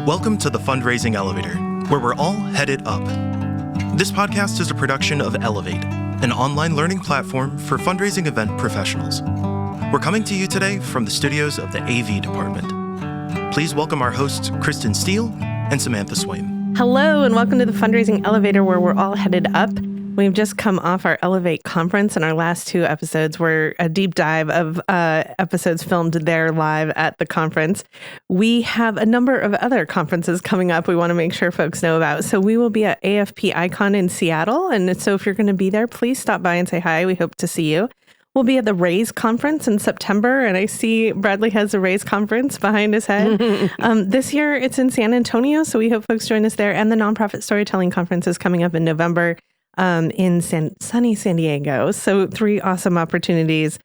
Welcome to the Fundraising Elevator, where we're all headed up. This podcast is a production of Elevate, an online learning platform for fundraising event professionals. We're coming to you today from the studios of the AV department. Please welcome our hosts, Kristin Steele and Samantha Swaim. Hello, and welcome to the Fundraising Elevator, where we're all headed up. We've just come off our Elevate conference, and our last two episodes were a deep dive of episodes filmed there live at the conference. We have a number of other conferences coming up we want to make sure folks know about. So we will be at AFP Icon in Seattle, and so if you're going to be there, please stop by and say hi. We hope to see you. We'll be at the Raise conference in September, and I see Bradley has a Raise conference behind his head. This year, it's in San Antonio, so we hope folks join us there. And the Nonprofit Storytelling Conference is coming up in November in sunny San Diego. So 3 awesome opportunities.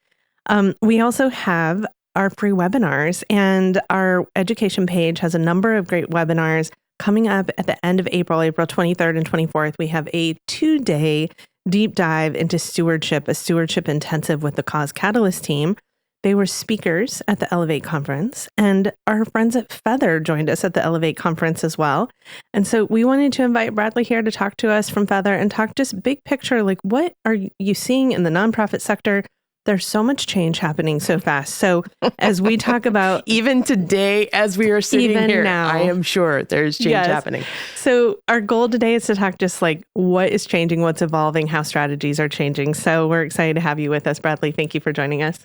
We also have our free webinars, and our education page has a number of great webinars coming up at the end of April 23rd and 24th. We have a 2-day deep dive into stewardship, a stewardship intensive with the Cause Catalyst team. They were speakers at the Elevate conference, and our friends at Feather joined us at the Elevate conference as well. And so we wanted to invite Bradley here to talk to us from Feather and talk just big picture, like what are you seeing in the nonprofit sector? There's so much change happening so fast. So as we talk about even today, as we are sitting here, now, I am sure there's change happening. So our goal today is to talk just like what is changing, what's evolving, how strategies are changing. So we're excited to have you with us, Bradley. Thank you for joining us.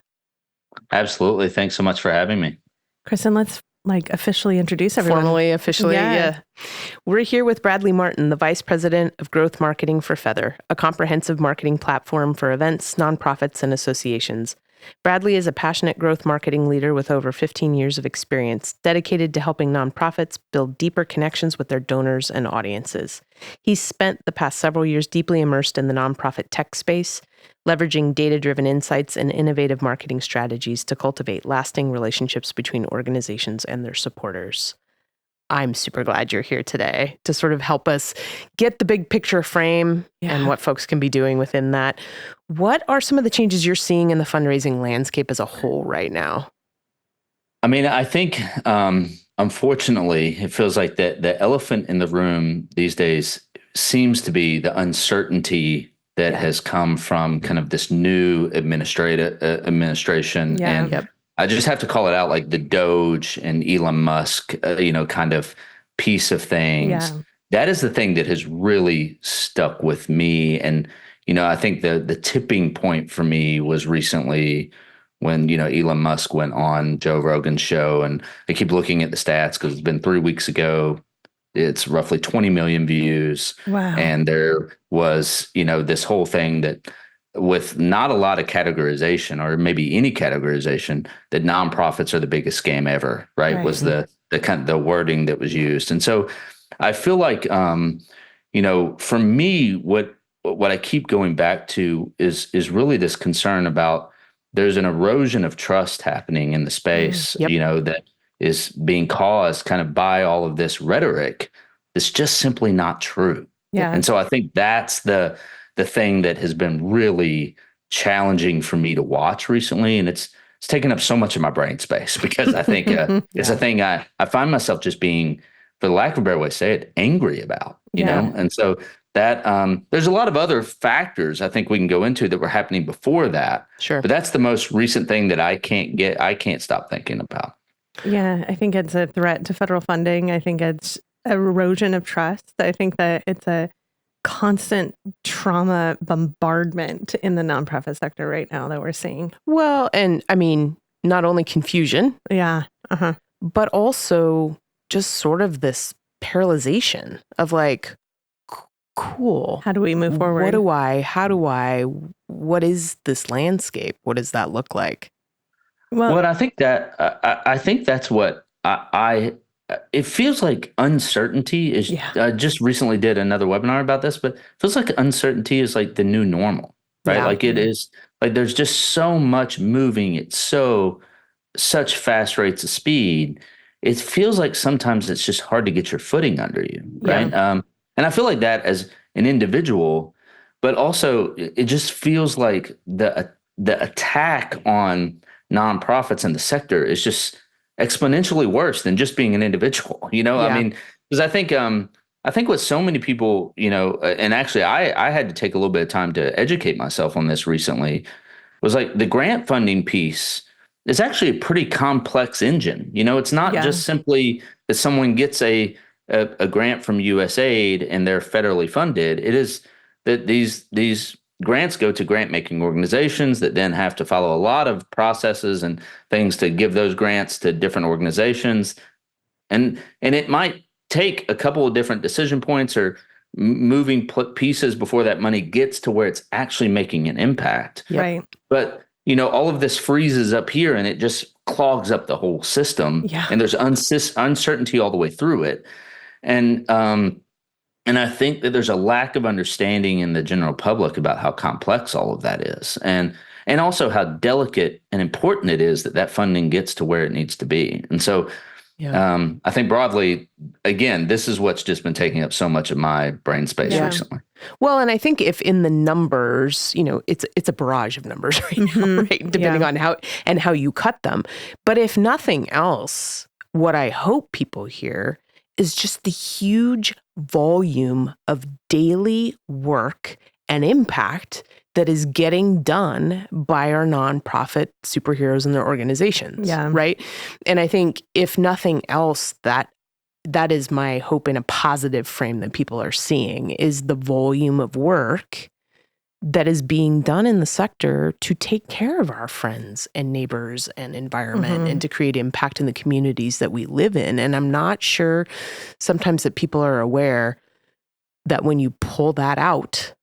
Absolutely. Thanks so much for having me. Kristin, let's officially introduce everyone. Formally, officially, yeah. We're here with Bradley Martin, the Vice President of Growth Marketing for Feather, a comprehensive marketing platform for events, nonprofits, and associations. Bradley is a passionate growth marketing leader with over 15 years of experience, dedicated to helping nonprofits build deeper connections with their donors and audiences. He's spent the past several years deeply immersed in the nonprofit tech space, leveraging data-driven insights and innovative marketing strategies to cultivate lasting relationships between organizations and their supporters. I'm super glad you're here today to sort of help us get the big picture frame and what folks can be doing within that. What are some of the changes you're seeing in the fundraising landscape as a whole right now? I mean, I think, unfortunately, it feels like the elephant in the room these days seems to be the uncertainty that has come from kind of this new administration. And I just have to call it out, like the Doge and Elon Musk, kind of piece of things. Yeah. That is the thing that has really stuck with me. And, I think the tipping point for me was recently when, Elon Musk went on Joe Rogan's show. And I keep looking at the stats because it's been 3 weeks ago. It's roughly 20 million views. Wow. And there was, this whole thing that with not a lot of categorization or maybe any categorization that nonprofits are the biggest scam ever, right? Was the kind of the wording that was used. And so I feel like, for me, what I keep going back to is really this concern about there's an erosion of trust happening in the space, that is being caused kind of by all of this rhetoric that's just simply not true. Yeah. And so I think that's the thing that has been really challenging for me to watch recently. And it's taken up so much of my brain space because I think it's a thing I find myself just being, for the lack of a better way to say it, angry about, you know? And so that there's a lot of other factors I think we can go into that were happening before that. Sure. But that's the most recent thing that I can't stop thinking about. Yeah, I think it's a threat to federal funding. I think it's erosion of trust. I think that it's a constant trauma bombardment in the nonprofit sector right now that we're seeing. Well, and I mean, not only confusion, but also just sort of this paralyzation of like, cool. How do we move forward? What is this landscape? What does that look like? Well, I think that's what it feels like uncertainty is. I just recently did another webinar about this, but it feels like uncertainty is like the new normal, right? Yeah. Like it is like there's just so much moving at such fast rates of speed. It feels like sometimes it's just hard to get your footing under you, right? Yeah. And I feel like that as an individual, but also it just feels like the attack on nonprofits in the sector is just exponentially worse than just being an individual. I mean, because I think with so many people, and actually I had to take a little bit of time to educate myself on this recently, was like the grant funding piece is actually a pretty complex engine. It's not just simply that someone gets a grant from USAID and they're federally funded. It is that these grants go to grant making organizations that then have to follow a lot of processes and things to give those grants to different organizations. And it might take a couple of different decision points or moving pieces before that money gets to where it's actually making an impact. Yep. Right. But, all of this freezes up here and it just clogs up the whole system. Yeah. And there's uncertainty all the way through it. And I think that there's a lack of understanding in the general public about how complex all of that is. And also how delicate and important it is that funding gets to where it needs to be. And so I think broadly, again, this is what's just been taking up so much of my brain space recently. Well, and I think if in the numbers, it's a barrage of numbers right now, right? Depending on how you cut them. But if nothing else, what I hope people hear is just the huge volume of daily work and impact that is getting done by our nonprofit superheroes and their organizations, right? And I think if nothing else, that is my hope in a positive frame that people are seeing is the volume of work that is being done in the sector to take care of our friends and neighbors and environment and to create impact in the communities that we live in. And I'm not sure sometimes that people are aware that when you pull that out,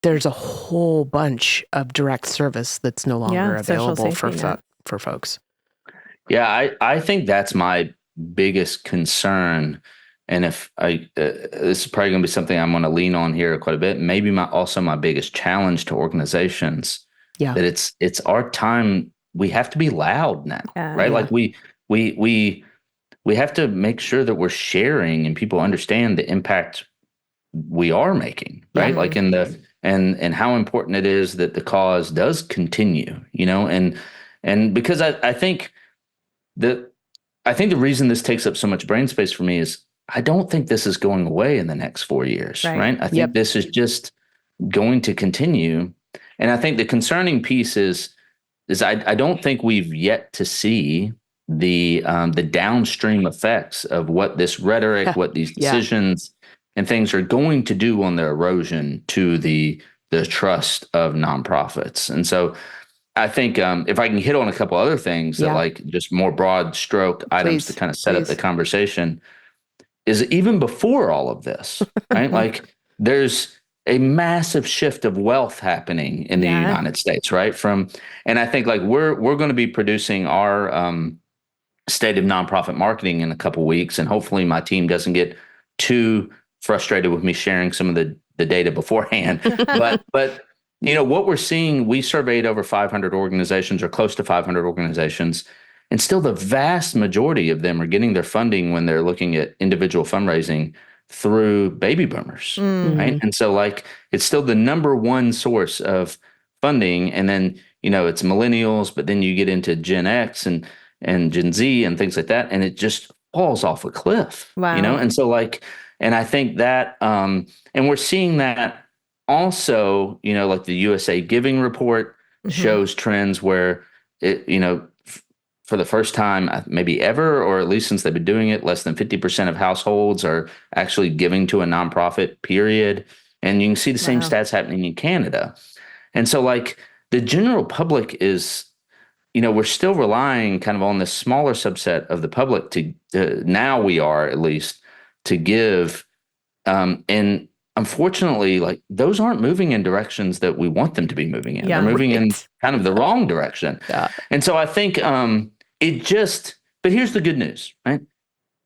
there's a whole bunch of direct service that's no longer available for folks. Yeah, I think that's my biggest concern. And if this is probably going to be something I'm going to lean on here quite a bit. Maybe my biggest challenge to organizations that it's our time. We have to be loud now, right? Like we have to make sure that we're sharing and people understand the impact we are making, right? Like in the and how important it is that the cause does continue, and because I think the reason this takes up so much brain space for me is I don't think this is going away in the next 4 years, right? I think this is just going to continue. And I think the concerning piece is I don't think we've yet to see the downstream effects of what this rhetoric, what these decisions and things are going to do on the erosion to the trust of nonprofits. And so I think if I can hit on a couple other things that like just more broad stroke items to kind of set up the conversation is even before all of this, right? Like there's a massive shift of wealth happening in the United States, right? And I think like we're going to be producing our state of nonprofit marketing in a couple of weeks, and hopefully my team doesn't get too frustrated with me sharing some of the data beforehand. but what we're seeing, we surveyed over 500 organizations or close to 500 organizations, and still the vast majority of them are getting their funding when they're looking at individual fundraising through baby boomers, right? And so like it's still the number one source of funding. And then, it's millennials, but then you get into Gen X and Gen Z and things like that, and it just falls off a cliff, And so like, and I think that, and we're seeing that also, like the USA Giving report shows trends where it, for the first time, maybe ever, or at least since they've been doing it, less than 50% of households are actually giving to a nonprofit, period. And you can see the same stats happening in Canada. And so like the general public is, we're still relying kind of on this smaller subset of the public to now we are at least to give. And unfortunately, like those aren't moving in directions that we want them to be moving in. They're moving in kind of the wrong direction. And so I think but here's the good news, right?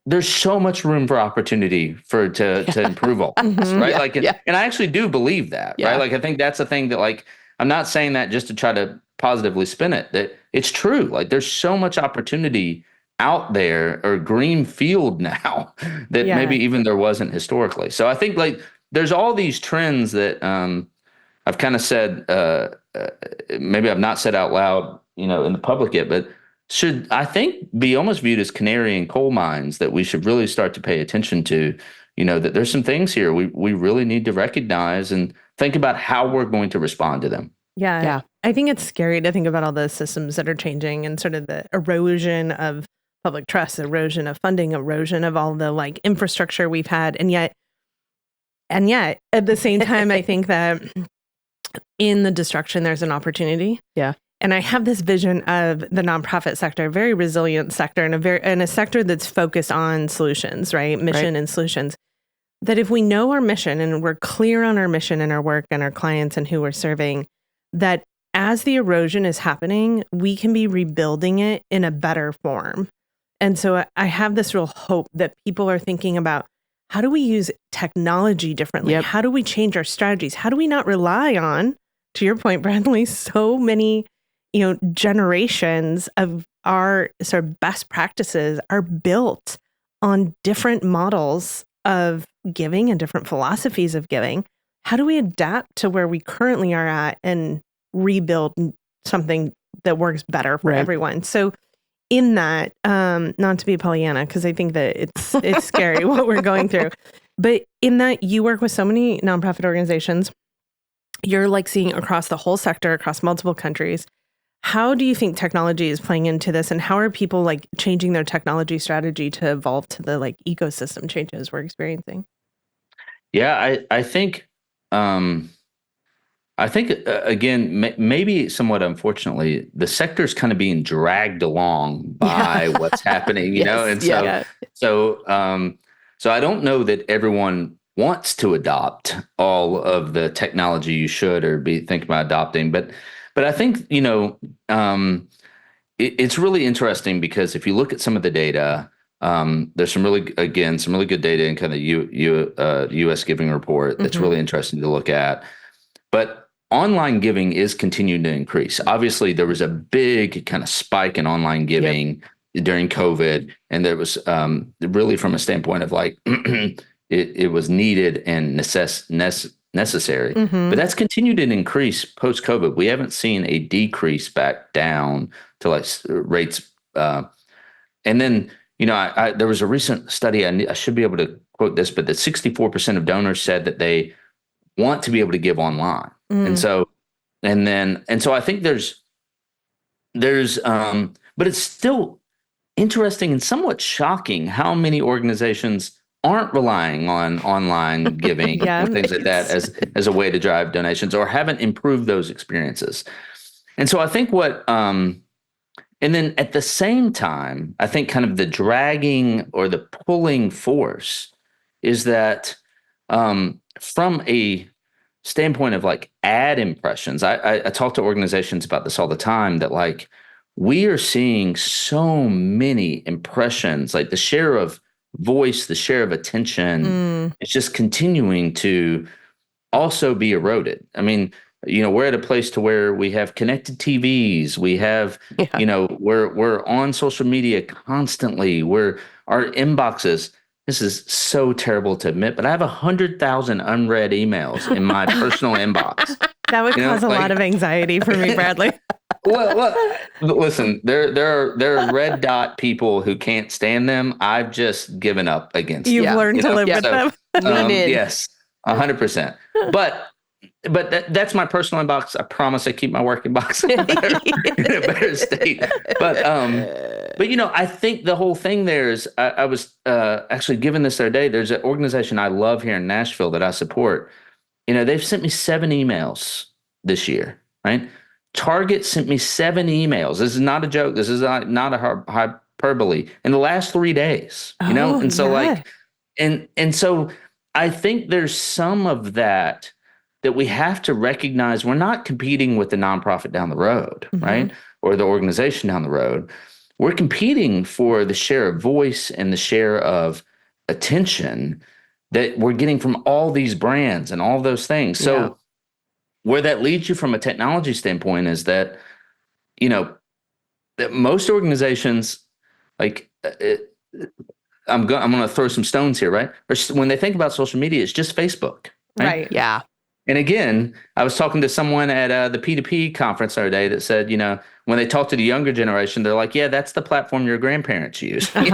There's so much room for opportunity to improve all this, right? And I actually do believe that, right? Like I think that's the thing that like, I'm not saying that just to try to positively spin it, that it's true. Like there's so much opportunity out there or green field now that maybe even there wasn't historically. So I think like there's all these trends that I've kind of said, maybe I've not said out loud, in the public yet, but should, I think, be almost viewed as canary in coal mines that we should really start to pay attention to, that there's some things here we really need to recognize and think about how we're going to respond to them. Yeah. I think it's scary to think about all the systems that are changing and sort of the erosion of public trust, erosion of funding, erosion of all the like infrastructure we've had. And yet at the same time, I think that in the destruction, there's an opportunity. Yeah. And I have this vision of the nonprofit sector, a very resilient sector, and a sector that's focused on solutions, right? Mission and solutions. That if we know our mission and we're clear on our mission and our work and our clients and who we're serving, that as the erosion is happening, we can be rebuilding it in a better form. And so I have this real hope that people are thinking about, how do we use technology differently? Yep. How do we change our strategies? How do we not rely on, to your point, Bradley, so many, generations of our sort of best practices are built on different models of giving and different philosophies of giving. How do we adapt to where we currently are at and rebuild something that works better for everyone? So in that, not to be Pollyanna, because I think that it's scary what we're going through, but in that you work with so many nonprofit organizations, you're like seeing across the whole sector, across multiple countries. How do you think technology is playing into this, and how are people like changing their technology strategy to evolve to the like ecosystem changes we're experiencing? Yeah, I think again, maybe somewhat unfortunately, the sector is kind of being dragged along by what's happening, and so I don't know that everyone wants to adopt all of the technology you should or be thinking about adopting, but I think it's really interesting because if you look at some of the data, there's some really good data in kind of the U.S. Giving Report that's really interesting to look at. But online giving is continuing to increase. Obviously, there was a big kind of spike in online giving during COVID, and there was really from a standpoint of like it was needed and necessary. But that's continued to increase post-COVID. We haven't seen a decrease back down to like rates. And then, there was a recent study, I should be able to quote this, but that 64% of donors said that they want to be able to give online. And so I think there's but it's still interesting and somewhat shocking how many organizations aren't relying on online giving and things like that as a way to drive donations or haven't improved those experiences. And so I think and then at the same time, I think kind of the dragging or the pulling force is that from a standpoint of like ad impressions, I talk to organizations about this all the time, that like we are seeing so many impressions, like the share of voice, the share of attention is just continuing to also be eroded. I mean, we're at a place to where we have connected TVs, we have, we're on social media constantly, our inboxes. This is so terrible to admit, but I have 100,000 unread emails in my personal inbox. That would cause a lot of anxiety for me, Bradley. Well, listen, there are red dot people who can't stand them. I've just given up against them. You've learned to live with them. Yes, 100%. But that's my personal inbox. I promise I keep my work inbox in a better state. But I think the whole thing there is, I was actually given this the other day. There's an organization I love here in Nashville that I support. They've sent me 7 emails this year, right? Target sent me 7 emails. This is not a joke. This is not a hyperbole. In the last 3 days, and so and so I think there's some of that we have to recognize. We're not competing with the nonprofit down the road, right? Or the organization down the road. We're competing for the share of voice and the share of attention that we're getting from all these brands and all those things. So where that leads you from a technology standpoint is that, that most organizations, like I'm going to throw some stones here, right? Or when they think about social media, it's just Facebook, right? Yeah. And again, I was talking to someone at the P2P conference the other day that said, when they talk to the younger generation, they're like, yeah, that's the platform your grandparents use. And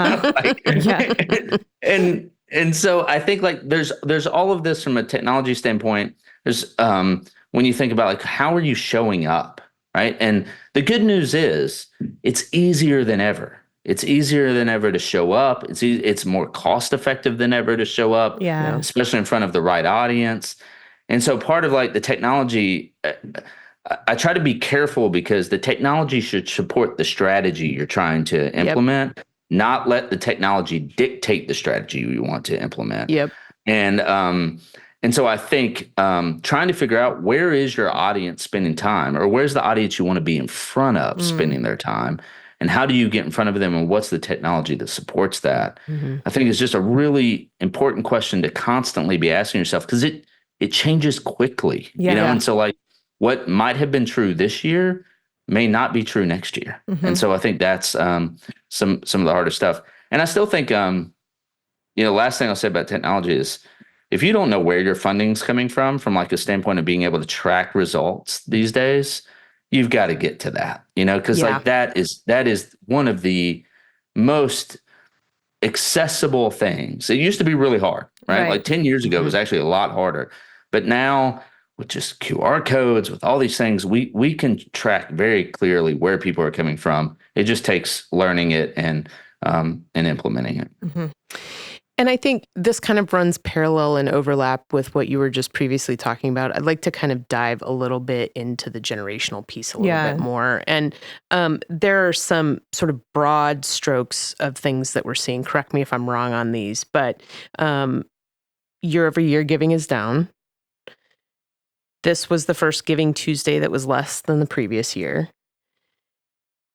so I think like there's all of this from a technology standpoint. There's when you think about like, how are you showing up? Right. And the good news is it's easier than ever. It's easier than ever to show up. It's more cost effective than ever to show up, especially in front of the right audience. And so part of like the technology, I try to be careful because the technology should support the strategy you're trying to implement, not let the technology dictate the strategy you want to implement. And so I think trying to figure out where is your audience spending time, or where's the audience you want to be in front of spending their time, and how do you get in front of them, and what's the technology that supports that? I think it's just a really important question to constantly be asking yourself, because it changes quickly, and so like what might have been true this year may not be true next year. And so I think that's some of the harder stuff. And I still think, last thing I'll say about technology is if you don't know where your funding's coming from like a standpoint of being able to track results these days, you've got to get to that, because like that is one of the most accessible things. It used to be really hard, right? Like 10 years ago, it was actually a lot harder. But now with just QR codes, with all these things, we can track very clearly where people are coming from. It just takes learning it and implementing it. And I think this kind of runs parallel and overlap with what you were just previously talking about. I'd like to kind of dive a little bit into the generational piece a little bit more. And there are some sort of broad strokes of things that we're seeing. Correct me if I'm wrong on these, but year-over-year giving is down. This was the first Giving Tuesday that was less than the previous year,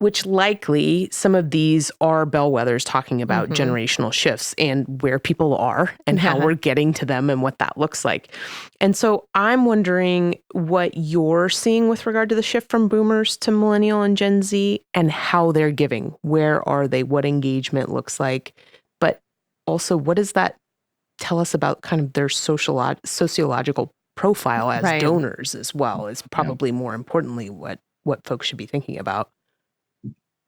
which likely some of these are bellwethers talking about generational shifts and where people are and how we're getting to them and what that looks like. And so I'm wondering what you're seeing with regard to the shift from boomers to millennial and Gen Z and how they're giving. Where are they? What engagement looks like? But also, what does that tell us about kind of their sociological profile as donors as well, is probably more importantly what folks should be thinking about.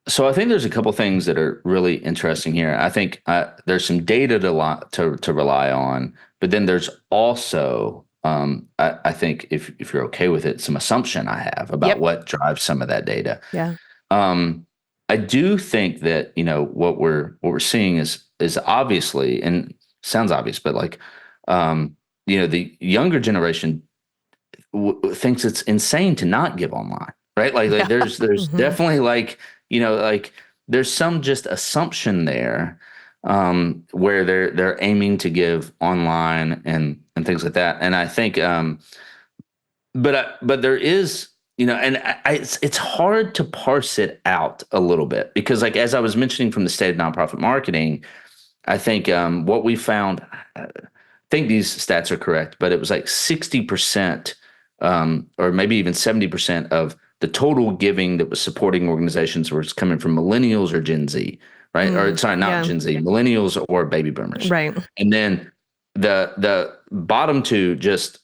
So I think there's a couple things that are really interesting here. I think there's some data to rely on, but then there's also, I think if you're okay with it, some assumption I have about what drives some of that data. I do think that what we're seeing is obviously, and sounds obvious, but like the younger generation thinks it's insane to not give online, right? Like there's definitely like there's some just assumption there where they're aiming to give online and things like that. And I think, but there is, and it's hard to parse it out a little bit because like, as I was mentioning from the state of nonprofit marketing, I think what we found, I think these stats are correct, but it was like 60% or maybe even 70% of the total giving that was supporting organizations was coming from millennials or Gen Z, right? Or sorry, not Gen Z, millennials or baby boomers. Right. And then the bottom two just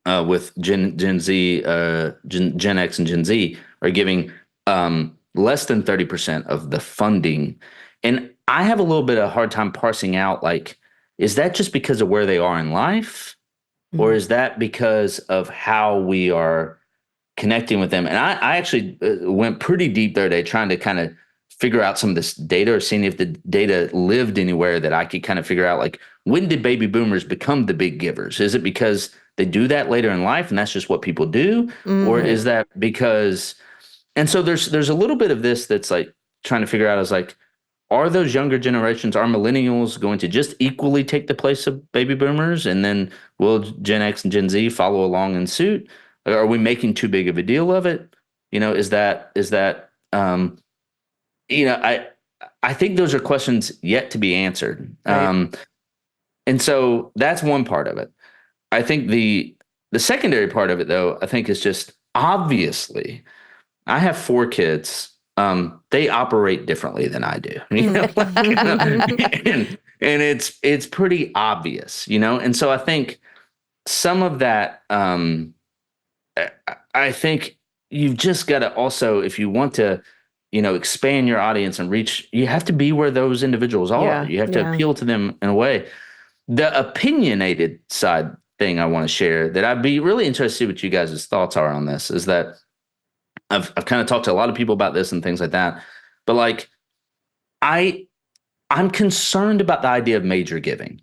with Gen Z, Gen X and Gen Z are giving less than 30% of the funding. And I have a little bit of a hard time parsing out, like, is that just because of where they are in life? Or is that because of how we are connecting with them? And I actually went pretty deep there today trying to kind of figure out some of this data or seeing if the data lived anywhere that I could kind of figure out, like, when did baby boomers become the big givers? Is it because they do that later in life and that's just what people do? Or is that because, and so there's a little bit of this that's like trying to figure out, is like, are those younger generations, are millennials going to just equally take the place of baby boomers? And then will Gen X and Gen Z follow along in suit? Or are we making too big of a deal of it? Is that I think those are questions yet to be answered. Right. And so that's one part of it. I think the secondary part of it, though, I think is just obviously, I have 4 kids. They operate differently than I do, and it's pretty obvious, and so I think some of that, I think you've just got to also, if you want to, expand your audience and reach, you have to be where those individuals are. Yeah, You have to appeal to them in a way. The opinionated side thing I want to share that I'd be really interested to see what you guys' thoughts are on this is that I've kind of talked to a lot of people about this and things like that, but like I'm concerned about the idea of major giving,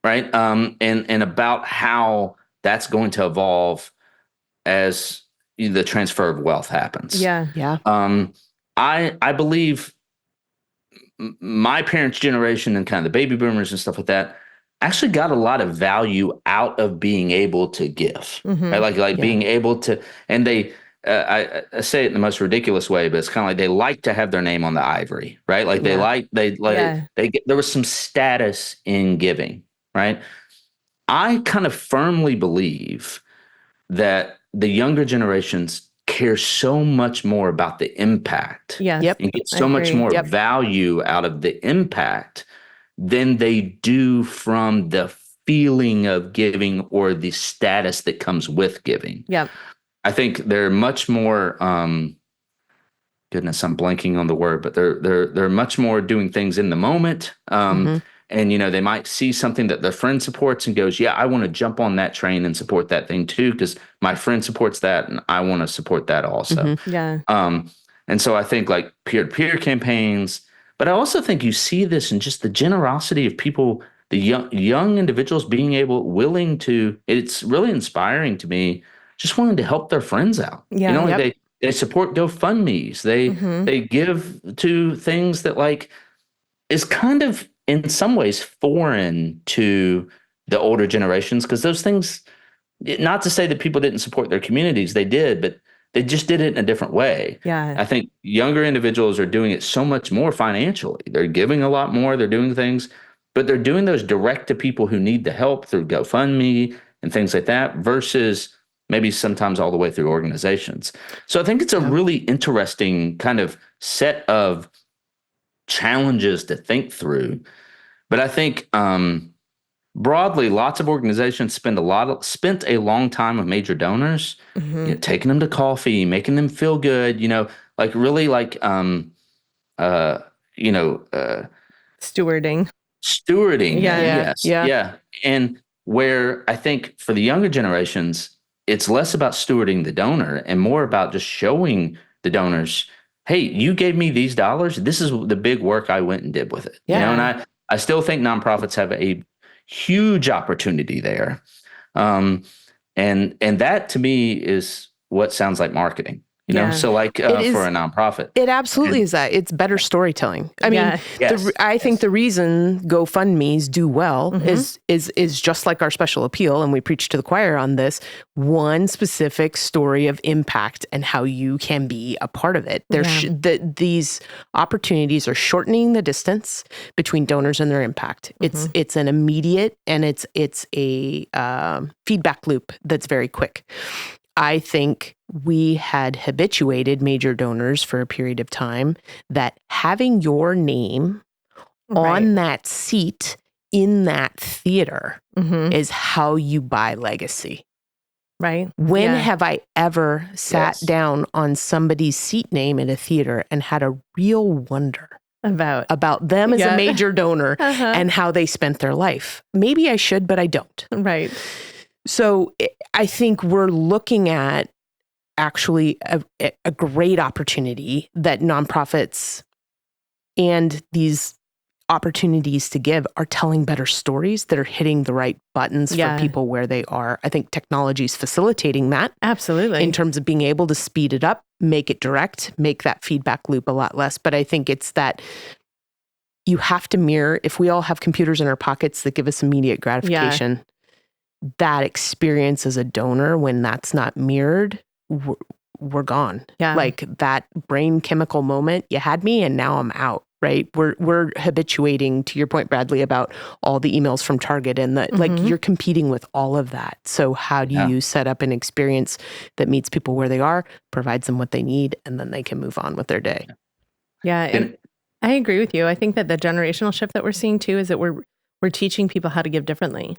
right? And about how that's going to evolve as the transfer of wealth happens. Yeah. Yeah. I believe my parents' generation and kind of the baby boomers and stuff like that actually got a lot of value out of being able to give, right? Like being able to, and they, I say it in the most ridiculous way, but it's kind of like they like to have their name on the ivory, right? Like there was some status in giving, right? I kind of firmly believe that the younger generations care so much more about the impact and get so much more value out of the impact than they do from the feeling of giving or the status that comes with giving. Yeah. I think they're much more goodness, I'm blanking on the word, but they're much more doing things in the moment. And they might see something that their friend supports and goes, yeah, I want to jump on that train and support that thing too, because my friend supports that and I want to support that also. Yeah. And so I think like peer-to-peer campaigns, but I also think you see this in just the generosity of people, the young individuals being willing to, it's really inspiring to me, just wanting to help their friends out. Yeah. They support GoFundMe's. They give to things that like is kind of in some ways foreign to the older generations, because those things, not to say that people didn't support their communities, they did, but they just did it in a different way. Yeah. I think younger individuals are doing it so much more financially. They're giving a lot more, they're doing things, but they're doing those direct to people who need the help through GoFundMe and things like that versus maybe sometimes all the way through organizations. So I think it's a really interesting kind of set of challenges to think through. But I think broadly, lots of organizations spent a long time with major donors, taking them to coffee, making them feel good, like really like Stewarding. Yeah. And where I think for the younger generations, it's less about stewarding the donor and more about just showing the donors, hey, you gave me these dollars. This is the big work I went and did with it. And I still think nonprofits have a huge opportunity there. And that to me is what sounds like marketing. So like for a nonprofit, it absolutely is that. It's better storytelling. I mean, I think the reason GoFundMe's do well is just like our special appeal, and we preach to the choir on this, one specific story of impact and how you can be a part of it. These opportunities are shortening the distance between donors and their impact. It's an immediate, and it's a feedback loop that's very quick. I think we had habituated major donors for a period of time that having your name on that seat in that theater is how you buy legacy. Right. When have I ever sat down on somebody's seat name in a theater and had a real wonder about them as a major donor and how they spent their life? Maybe I should, but I don't. Right. So I think we're looking at actually a great opportunity that nonprofits and these opportunities to give are telling better stories that are hitting the right buttons for people where they are. I think technology is facilitating that. Absolutely. In terms of being able to speed it up, make it direct, make that feedback loop a lot less. But I think it's that you have to mirror, if we all have computers in our pockets that give us immediate gratification, that experience as a donor, when that's not mirrored, we're gone. Yeah. Like that brain chemical moment, you had me and now I'm out, right? We're habituating, to your point, Bradley, about all the emails from Target and like you're competing with all of that. So how do you set up an experience that meets people where they are, provides them what they need, and then they can move on with their day? Yeah. And I agree with you. I think that the generational shift that we're seeing too is that we're teaching people how to give differently.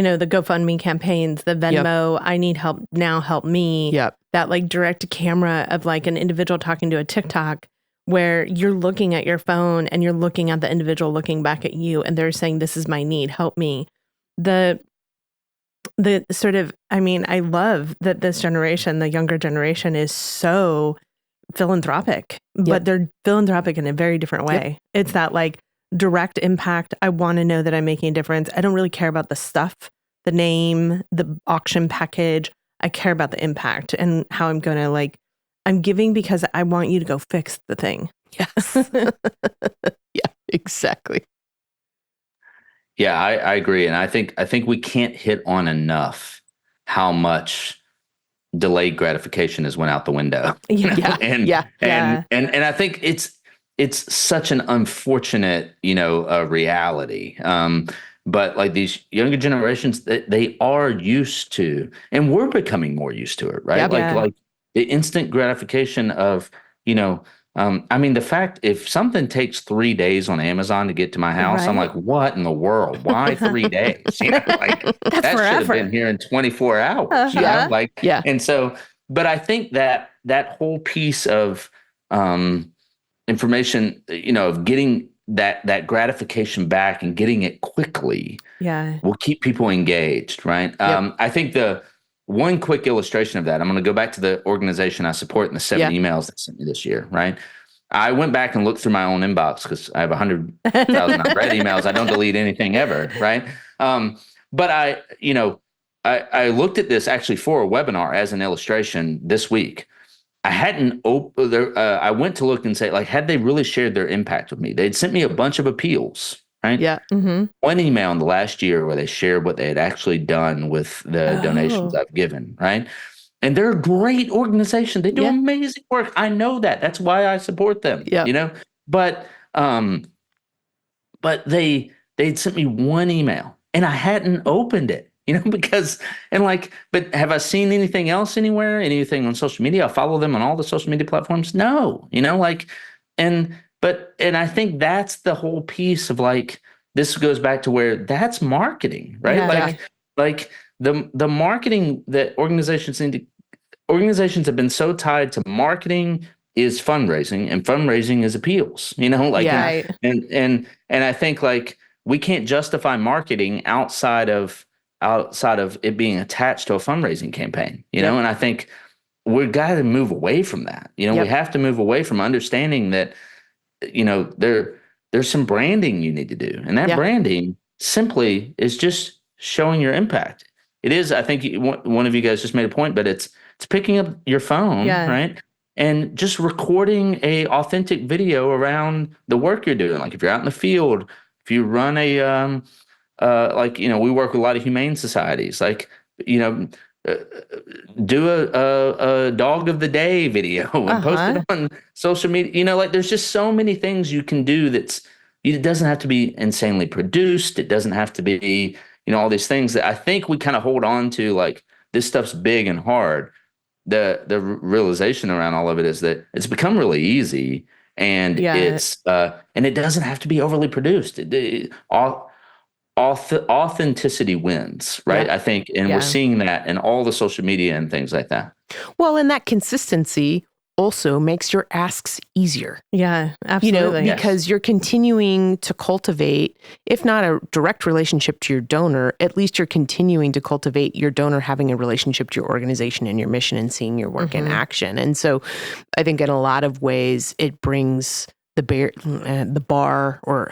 the GoFundMe campaigns, the Venmo, I need help now, help me. Yep. That like direct to camera of like an individual talking to a TikTok where you're looking at your phone and you're looking at the individual looking back at you and they're saying, this is my need, help me. The sort of, I love that this generation, the younger generation, is so philanthropic, but they're philanthropic in a very different way. It's that like direct impact. I want to know that I'm making a difference. I don't really care about the stuff, the name, the auction package. I care about the impact and how I'm going to like, I'm giving because I want you to go fix the thing. Yes. Yeah, exactly. Yeah, I agree. And I think we can't hit on enough how much delayed gratification has went out the window. Yeah. And I think it's such an unfortunate, reality. But like these younger generations, they are used to, and we're becoming more used to it, right? Like the instant gratification of, the fact if something takes 3 days on Amazon to get to my house, I'm like, what in the world? Why 3 days? That should have been here in 24 hours. And so, but I think that whole piece of information, of getting that gratification back and getting it quickly, will keep people engaged, right? I think the one quick illustration of that, I'm going to go back to the organization I support and the 7 emails that sent me this year, right? I went back and looked through my own inbox because I have 100,000 unread emails. I don't delete anything ever, right? But I looked at this actually for a webinar as an illustration this week. I hadn't I went to look and say, like, had they really shared their impact with me? They'd sent me a bunch of appeals, right? Yeah. Mm-hmm. One email in the last year where they shared what they had actually done with the donations I've given, right? And they're a great organization. They do amazing work. I know that. That's why I support them. But they'd sent me one email and I hadn't opened it, but have I seen anything else anywhere? Anything on social media? I follow them on all the social media platforms. No, and I think that's the whole piece of like, this goes back to where that's marketing, right? Like the marketing that organizations have been so tied to marketing is fundraising, and fundraising is appeals, and I think like we can't justify marketing outside of it being attached to a fundraising campaign, and I think we've got to move away from that. We have to move away from understanding that, there's some branding you need to do, and that branding simply is just showing your impact. It is, I think one of you guys just made a point, but it's picking up your phone, right? And just recording a authentic video around the work you're doing. Like if you're out in the field, if you run we work with a lot of humane societies, do a dog of the day video and post it on social media. There's just so many things you can do it doesn't have to be insanely produced. It doesn't have to be, all these things that I think we kind of hold on to, like this stuff's big and hard. The realization around all of it is that it's become really easy, and it's and it doesn't have to be overly produced. Authenticity wins, right? I think, and we're seeing that in all the social media and things like that. Well, and that consistency also makes your asks easier. Yeah, absolutely. Because you're continuing to cultivate, if not a direct relationship to your donor, at least you're continuing to cultivate your donor having a relationship to your organization and your mission and seeing your work in action. And so I think in a lot of ways, it brings the bar or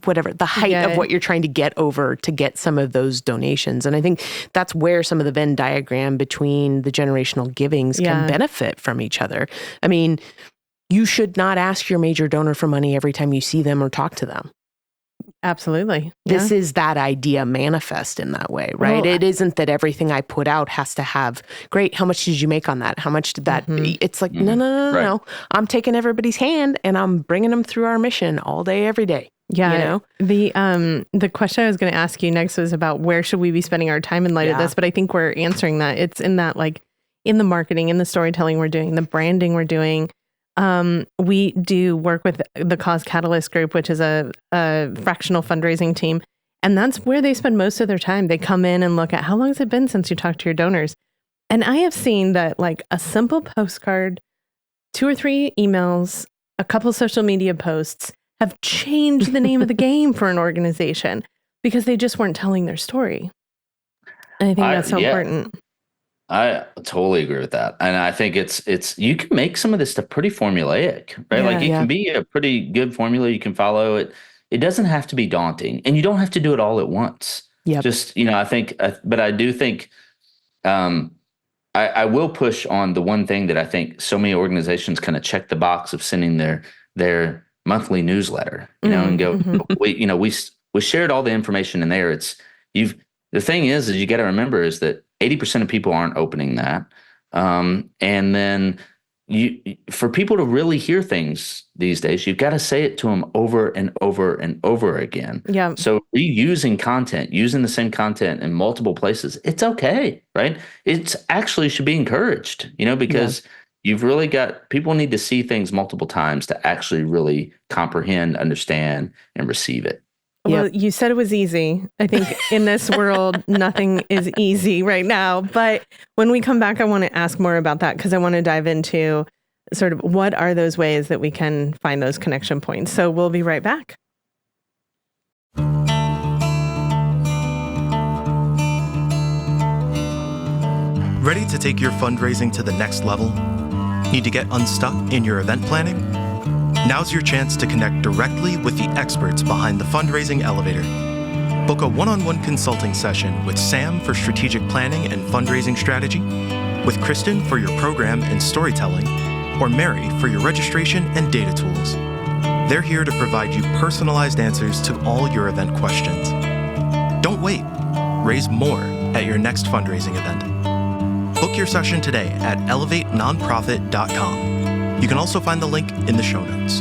whatever, the height of what you're trying to get over to get some of those donations. And I think that's where some of the Venn diagram between the generational givings can benefit from each other. I mean, you should not ask your major donor for money every time you see them or talk to them. Absolutely. This is that idea manifest in that way, right? Well, it isn't that everything I put out has to have, great, how much did you make on that? How much did that be? It's like, no. I'm taking everybody's hand and I'm bringing them through our mission all day, every day. Yeah. The question I was going to ask you next was about where should we be spending our time in light of this? But I think we're answering that. It's in that, like, in the marketing, in the storytelling we're doing, the branding we're doing. We do work with the Cause Catalyst group, which is a fractional fundraising team. And that's where they spend most of their time. They come in and look at how long has it been since you talked to your donors. And I have seen that like a simple postcard, 2 or 3 emails, a couple social media posts have changed the name of the game for an organization because they just weren't telling their story. And I think that's so important. I totally agree with that. And I think it's you can make some of this stuff pretty formulaic, right? Like it can be a pretty good formula you can follow. It doesn't have to be daunting, and you don't have to do it all at once. Yep. Just, I think, but I do think I will push on the one thing that I think so many organizations kind of check the box of sending their monthly newsletter, and go, we shared all the information in there. The thing is you got to remember is that 80% of people aren't opening that. And then for people to really hear things these days, you've got to say it to them over and over and over again. Yeah. So reusing content, using the same content in multiple places, it's okay, right? It's actually should be encouraged, because you've really got, people need to see things multiple times to actually really comprehend, understand, and receive it. Well, you said it was easy. I think in this world, nothing is easy right now. But when we come back, I want to ask more about that because I want to dive into sort of what are those ways that we can find those connection points. So we'll be right back. Ready to take your fundraising to the next level? Need to get unstuck in your event planning? Now's your chance to connect directly with the experts behind the Fundraising Elevator. Book a one-on-one consulting session with Sam for strategic planning and fundraising strategy, with Kristin for your program and storytelling, or Mary for your registration and data tools. They're here to provide you personalized answers to all your event questions. Don't wait. Raise more at your next fundraising event. Book your session today at elevatenonprofit.com. You can also find the link in the show notes.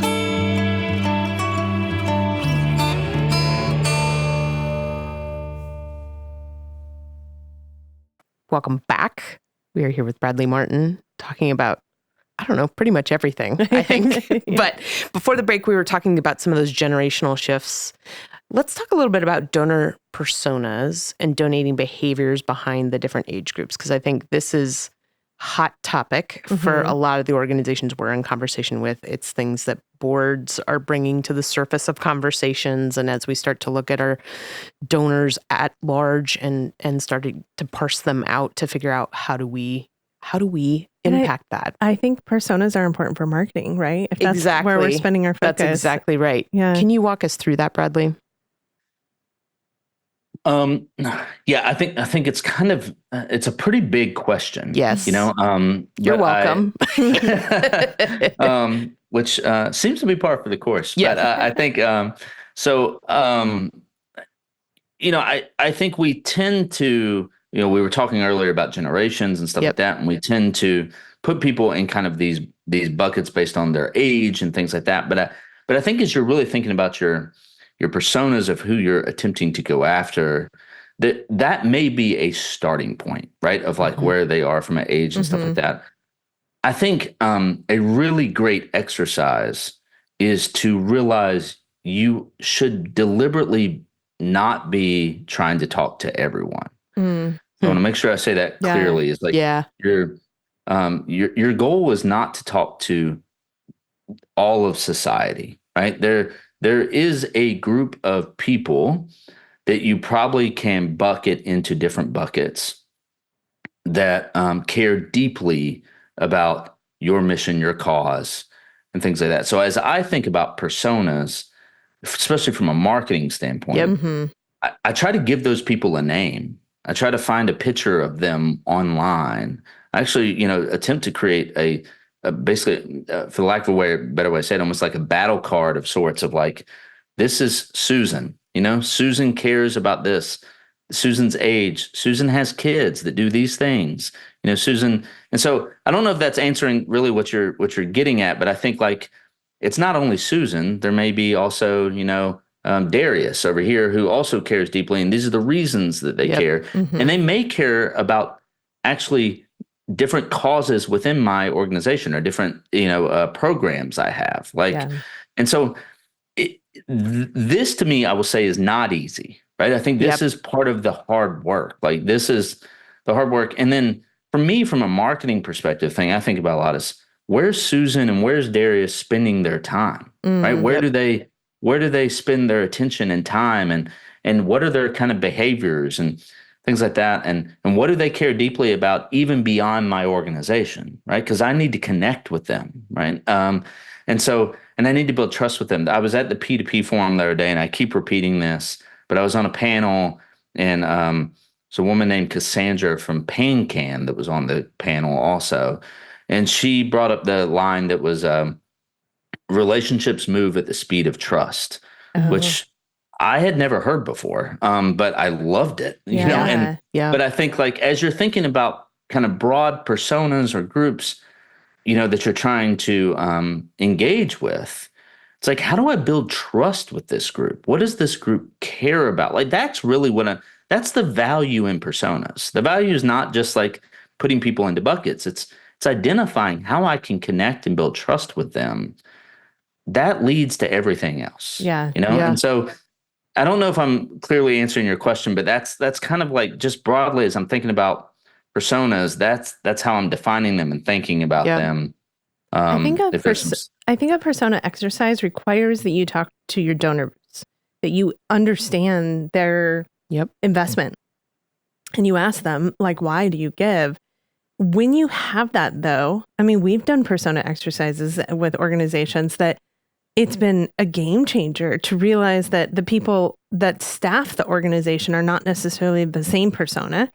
Welcome back. We are here with Bradley Martin talking about, I don't know, pretty much everything, I think. But before the break, we were talking about some of those generational shifts. Let's talk a little bit about donor personas and donating behaviors behind the different age groups, because I think this is hot topic for a lot of the organizations we're in conversation with. It's things that boards are bringing to the surface of conversations. And as we start to look at our donors at large and starting to parse them out to figure out how do we impact that. I think personas are important for marketing, right? If that's where we're spending our focus. That's exactly right. Yeah. Can you walk us through that, Bradley? I think it's kind of, it's a pretty big question. Yes. You're welcome. Which seems to be par for the course. Yeah. But I think, I think we tend to, we were talking earlier about generations and stuff like that. And we tend to put people in kind of these buckets based on their age and things like that. But I think as you're really thinking about your personas of who you're attempting to go after, that may be a starting point, right? Of like where they are from an age and stuff like that. I think a really great exercise is to realize you should deliberately not be trying to talk to everyone. I want to make sure I say that clearly. Is like your goal is not to talk to all of society, right? There is a group of people that you probably can bucket into different buckets that care deeply about your mission, your cause, and things like that. So as I think about personas, especially from a marketing standpoint, I try to give those people a name. I try to find a picture of them online. I actually, attempt to create a basically, for lack of a better way to say it, almost like a battle card of sorts of like, this is Susan, Susan cares about this. Susan's age. Susan has kids that do these things, Susan. And so I don't know if that's answering really what you're getting at, but I think like, it's not only Susan, there may be also, Darius over here who also cares deeply. And these are the reasons that they care. And they may care about actually different causes within my organization or different, programs I have. And so this to me, I will say, is not easy, right? I think this is part of the hard work. Like this is the hard work. And then for me, from a marketing perspective thing, I think about a lot is where's Susan and where's Darius spending their time, right? Where do they spend their attention and time, and what are their kind of behaviors and things like that? And what do they care deeply about even beyond my organization, right? Because I need to connect with them, right? And I need to build trust with them. I was at the P2P forum the other day, and I keep repeating this, but I was on a panel, and it's a woman named Cassandra from PainCan that was on the panel also. And she brought up the line that was relationships move at the speed of trust, which I had never heard before, but I loved it. You know, but I think like as you're thinking about kind of broad personas or groups, you know, that you're trying to engage with, it's like, how do I build trust with this group? What does this group care about? Like that's really that's the value in personas. The value is not just like putting people into buckets. It's identifying how I can connect and build trust with them. That leads to everything else. Yeah. You know, and so I don't know if I'm clearly answering your question, but that's kind of like just broadly as I'm thinking about personas, that's how I'm defining them and thinking about them. I think a persona exercise requires that you talk to your donors, that you understand their investment, and you ask them like, why do you give? When you have that, though, I mean, we've done persona exercises with organizations that it's been a game changer to realize that the people that staff the organization are not necessarily the same persona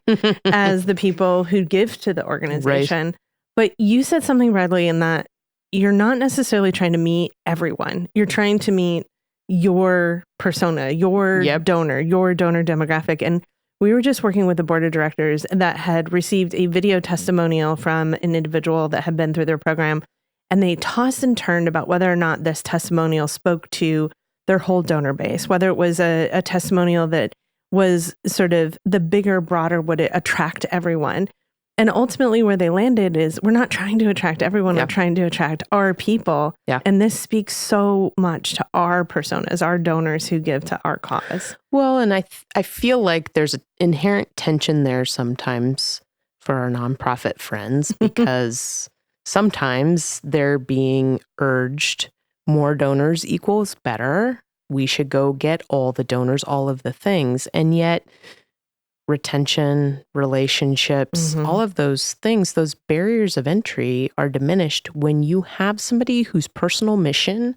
as the people who give to the organization. Right. But you said something, Bradley, in that you're not necessarily trying to meet everyone. You're trying to meet your persona, your donor, your donor demographic. And we were just working with the board of directors that had received a video testimonial from an individual that had been through their program. And they tossed and turned about whether or not this testimonial spoke to their whole donor base, whether it was a testimonial that was sort of the bigger, broader, would it attract everyone? And ultimately where they landed is we're not trying to attract everyone. We're trying to attract our people. Yeah. And this speaks so much to our personas, our donors who give to our cause. Well, and I feel like there's an inherent tension there sometimes for our nonprofit friends because sometimes they're being urged more donors equals better. We should go get all the donors, all of the things. And yet retention, relationships, all of those things, those barriers of entry are diminished when you have somebody whose personal mission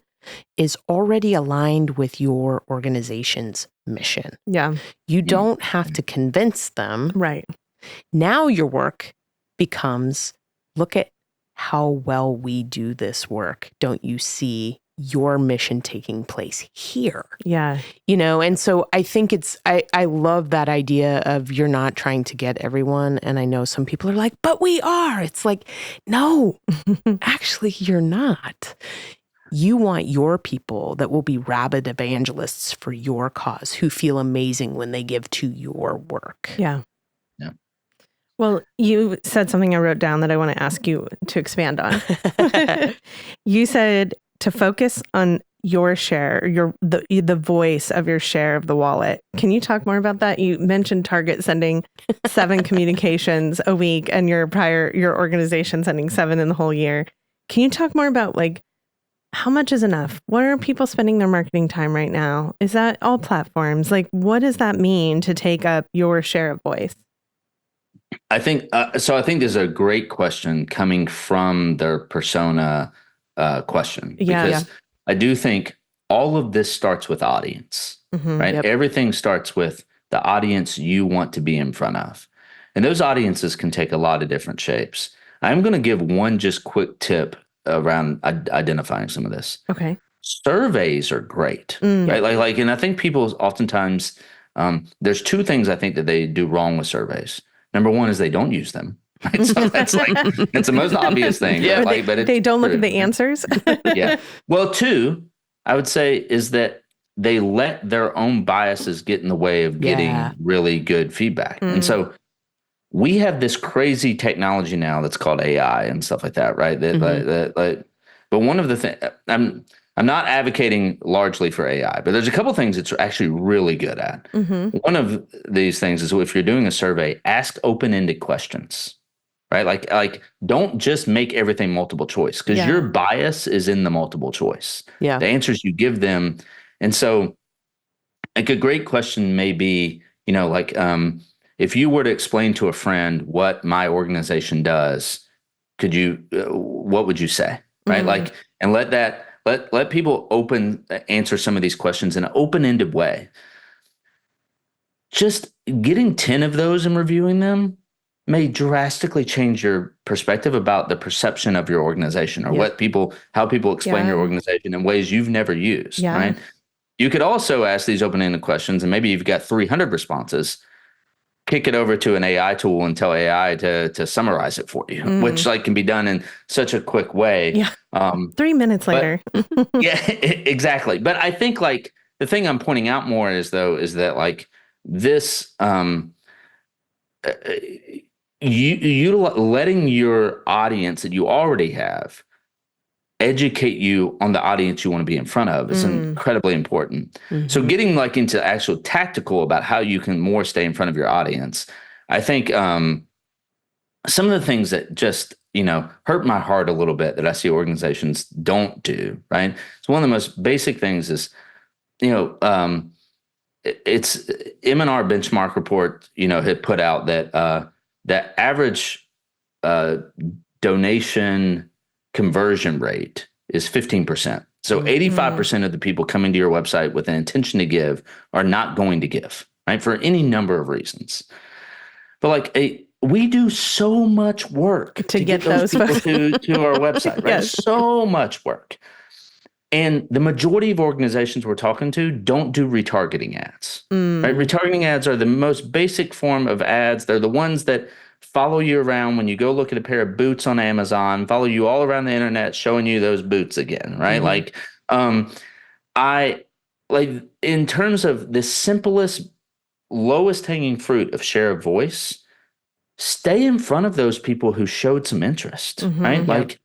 is already aligned with your organization's mission. Yeah. You don't have to convince them. Right. Now your work becomes, look at how well we do this work. Don't you see your mission taking place here? Yeah. You know, and so I think I love that idea of you're not trying to get everyone. And I know some people are like, but we are. It's like, no, actually you're not. You want your people that will be rabid evangelists for your cause, who feel amazing when they give to your work. Yeah. Well, you said something I wrote down that I want to ask you to expand on. You said to focus on your share, the voice of your share of the wallet. Can you talk more about that? You mentioned Target sending 7 communications a week and your organization sending 7 in the whole year. Can you talk more about like how much is enough? Where are people spending their marketing time right now? Is that all platforms? Like, what does that mean to take up your share of voice? I think so. I think there's a great question coming from their persona question, because I do think all of this starts with audience, right? Yep. Everything starts with the audience you want to be in front of, and those audiences can take a lot of different shapes. I'm going to give one just quick tip around identifying some of this. Okay, surveys are great, right? Like, and I think people oftentimes there's 2 things I think that they do wrong with surveys. Number one is they don't use them. Right? So that's like, it's the most obvious thing. Yeah, but they don't look at the answers. Yeah. Well, 2, I would say, is that they let their own biases get in the way of getting really good feedback. And so we have this crazy technology now that's called AI and stuff like that, right? But one of the things, I'm not advocating largely for AI, but there's a couple things it's actually really good at. Mm-hmm. One of these things is if you're doing a survey, ask open-ended questions, right? Like don't just make everything multiple choice, because your bias is in the multiple choice. Yeah. The answers you give them. And so like a great question may be, if you were to explain to a friend what my organization does, what would you say? Right. Mm-hmm. Like, and let people answer some of these questions in an open-ended way. Just getting 10 of those and reviewing them may drastically change your perspective about the perception of your organization, or how people explain your organization in ways you've never used. Yeah. Right. You could also ask these open-ended questions, and maybe you've got 300 responses. Kick it over to an AI tool and tell AI to summarize it for you, which can be done in such a quick way. Yeah. 3 minutes later. Yeah, exactly. But I think the thing I'm pointing out more is that this, you letting your audience that you already have educate you on the audience you want to be in front of is incredibly important. Mm-hmm. So getting into actual tactical about how you can more stay in front of your audience, I think some of the things that just hurt my heart a little bit that I see organizations don't do, right? So one of the most basic things is it's M&R benchmark report had put out that that average donation conversion rate is 15%. So 85% of the people coming to your website with an intention to give are not going to give, right? For any number of reasons. But we do so much work to get those people to our website, right? Yes. So much work. And the majority of organizations we're talking to don't do retargeting ads, right? Retargeting ads are the most basic form of ads. They're the ones that follow you around when you go look at a pair of boots on Amazon, follow you all around the internet, showing you those boots again, right? In terms of the simplest, lowest hanging fruit of share of voice, stay in front of those people who showed some interest, right?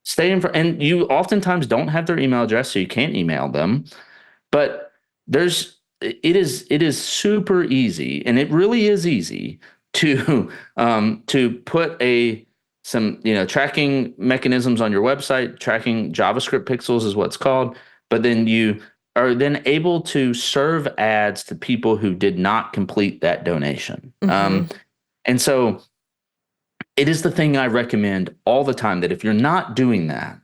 Stay in front, and you oftentimes don't have their email address, so you can't email them. But it is super easy, and it really is easy to put some tracking mechanisms on your website. Tracking JavaScript pixels is what's called. But then you are then able to serve ads to people who did not complete that donation. And so it is the thing I recommend all the time, that if you're not doing that,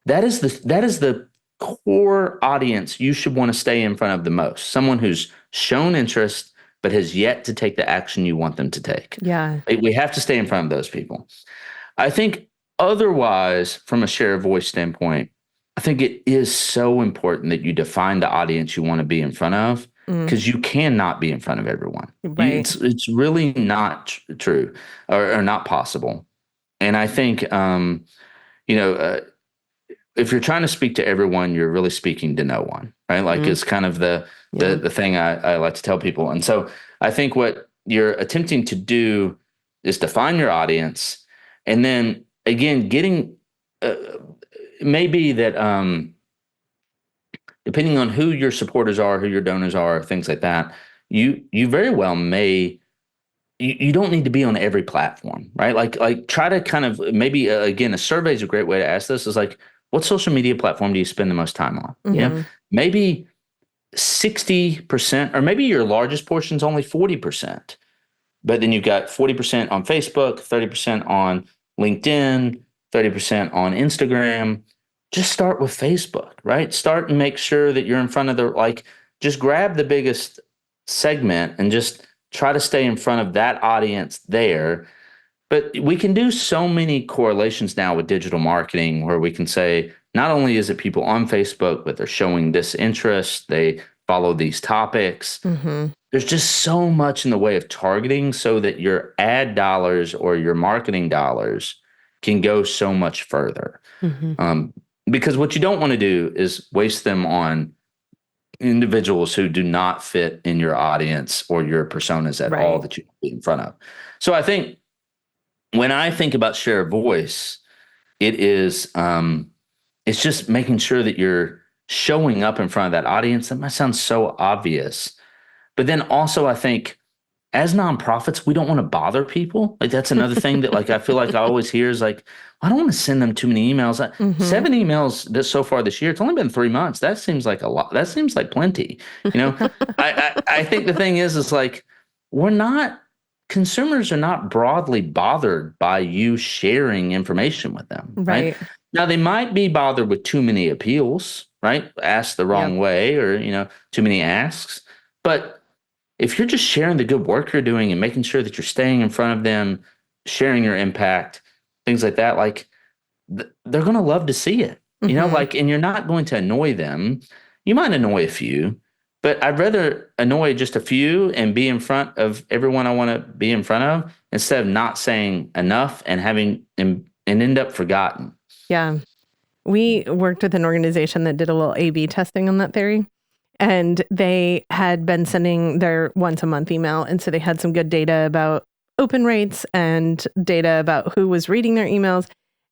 that is the core audience you should want to stay in front of the most. Someone who's shown interest but has yet to take the action you want them to take. Yeah. We have to stay in front of those people. I think otherwise, from a share of voice standpoint, I think it is so important that you define the audience you want to be in front of, because you cannot be in front of everyone. Right. It's really not true or not possible. And I think, if you're trying to speak to everyone, you're really speaking to no one, right? It's kind of the thing I like to tell people. And so I think what you're attempting to do is define your audience, and then again, getting maybe that depending on who your supporters are, who your donors are, things like that, you very well may. You don't need to be on every platform, right? Like try to kind of maybe again, a survey is a great way to ask this. Is what social media platform do you spend the most time on? Maybe 60%, or maybe your largest portion is only 40%, but then you've got 40% on Facebook, 30% on LinkedIn, 30% on Instagram. Just start with Facebook, right? Start and make sure that you're in front of just grab the biggest segment and just try to stay in front of that audience there. But we can do so many correlations now with digital marketing, where we can say, not only is it people on Facebook, but they're showing this interest, they follow these topics. There's just so much in the way of targeting, so that your ad dollars or your marketing dollars can go so much further. Because what you don't want to do is waste them on individuals who do not fit in your audience or your personas at all that you be in front of. So I think when I think about share of voice, it is it's just making sure that you're showing up in front of that audience. That might sound so obvious. But then also, I think as nonprofits, we don't want to bother people. Like that's another thing that like I feel like I always hear is like, I don't want to send them too many emails. 7 emails this so far this year. It's only been 3 months. That seems like a lot. That seems like plenty. I think the thing is like consumers are not broadly bothered by you sharing information with them. Right. Now they might be bothered with too many appeals, right? Asked the wrong way or, too many asks. But if you're just sharing the good work you're doing and making sure that you're staying in front of them, sharing your impact, things like that, like they're going to love to see it, and you're not going to annoy them. You might annoy a few, but I'd rather annoy just a few and be in front of everyone I want to be in front of instead of not saying enough and having and end up forgotten. Yeah. We worked with an organization that did a little A/B testing on that theory. And they had been sending their once a month email. And so they had some good data about open rates and data about who was reading their emails.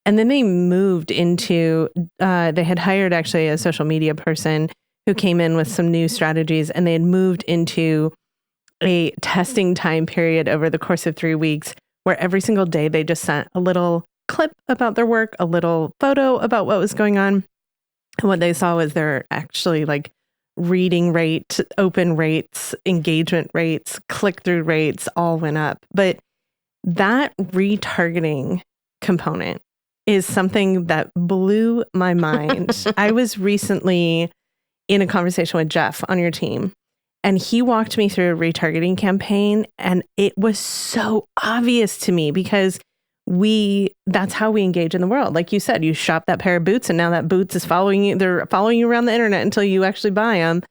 And then they moved into, they had hired actually a social media person who came in with some new strategies. And they had moved into a testing time period over the course of 3 weeks where every single day they just sent a little clip about their work, a little photo about what was going on. And what they saw was they're actually like reading rate, open rates, engagement rates, click-through rates all went up. But that retargeting component is something that blew my mind. I was recently in a conversation with Jeff on your team, and he walked me through a retargeting campaign, and it was so obvious to me because that's how we engage in the world. Like you said, you shop that pair of boots and now that boots is following you. They're following you around the internet until you actually buy them.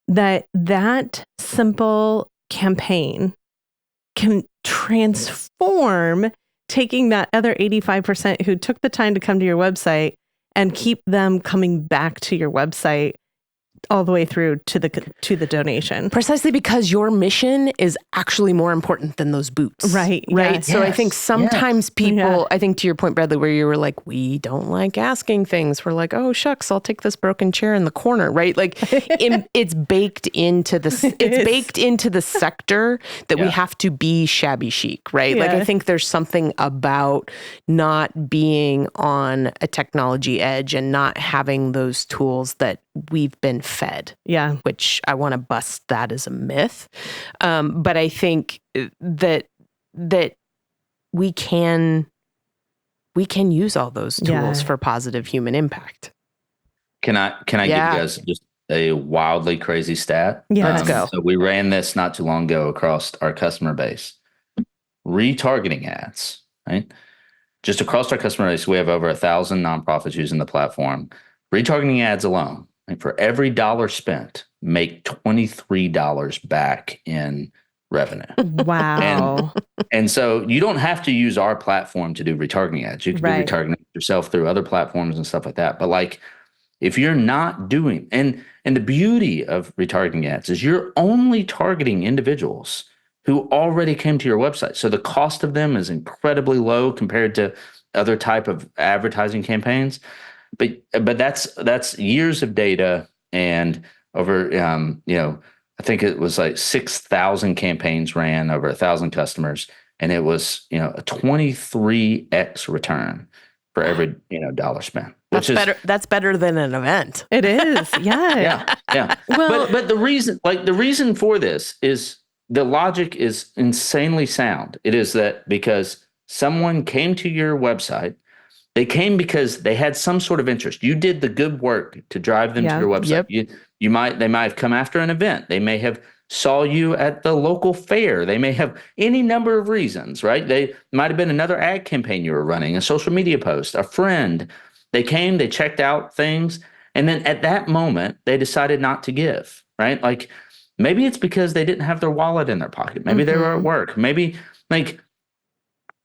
That simple campaign can transform taking that other 85% who took the time to come to your website and keep them coming back to your website all the way through to the donation. Precisely because your mission is actually more important than those boots. Right. Right. So I think sometimes people, I think to your point, Bradley, where you were like, we don't like asking things. We're like, oh, shucks, I'll take this broken chair in the corner. Right. Like it's baked into the sector that we have to be shabby chic. Right. Like I think there's something about not being on a technology edge and not having those tools that we've been fed. Yeah. Which I want to bust that as a myth. But I think that we can use all those tools for positive human impact. Can I give you guys just a wildly crazy stat? Yeah. Let's go. So we ran this not too long ago across our customer base. Retargeting ads, right? Just across our customer base, we have over 1,000 nonprofits using the platform. Retargeting ads alone, like for every dollar spent, make $23 back in revenue. Wow. And so you don't have to use our platform to do retargeting ads. You can do retargeting yourself through other platforms and stuff like that. But like if you're not doing, and the beauty of retargeting ads is you're only targeting individuals who already came to your website. So the cost of them is incredibly low compared to other type of advertising campaigns. But that's years of data and over, I think it was like 6,000 campaigns ran over 1,000 customers. And it was, a 23x return for every, dollar spent. Which is better. That's better than an event. It is. Yeah. Yeah. Well, but the reason for this is the logic is insanely sound. It is that because someone came to your website, they came because they had some sort of interest. You did the good work to drive them to your website. Yep. They might have come after an event. They may have saw you at the local fair. They may have any number of reasons, right? They might have been another ad campaign you were running, a social media post, a friend. They came, they checked out things, and then at that moment, they decided not to give, right? Like maybe it's because they didn't have their wallet in their pocket. Maybe they were at work. Maybe like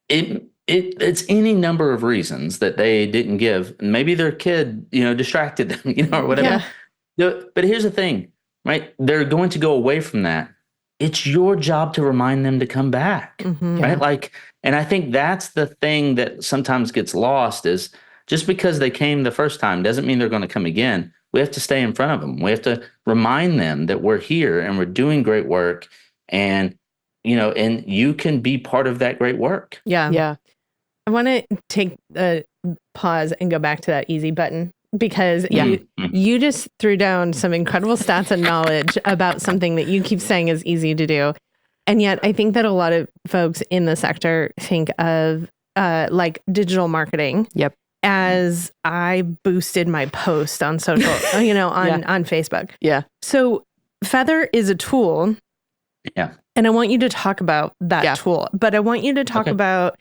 it's any number of reasons that they didn't give. Maybe their kid, distracted them, or whatever. Yeah. But here's the thing, right? They're going to go away from that. It's your job to remind them to come back, right? Like, and I think that's the thing that sometimes gets lost is just because they came the first time doesn't mean they're going to come again. we have to stay in front of them. We have to remind them that we're here and we're doing great work, and and you can be part of that great work. Yeah. I want to take a pause and go back to that easy button, because you just threw down some incredible stats and knowledge about something that you keep saying is easy to do. And yet I think that a lot of folks in the sector think of like digital marketing. Yep. As I boosted my post on social, on Facebook. Yeah. So Feather is a tool. Yeah. And I want you to talk about that tool, but I want you to talk about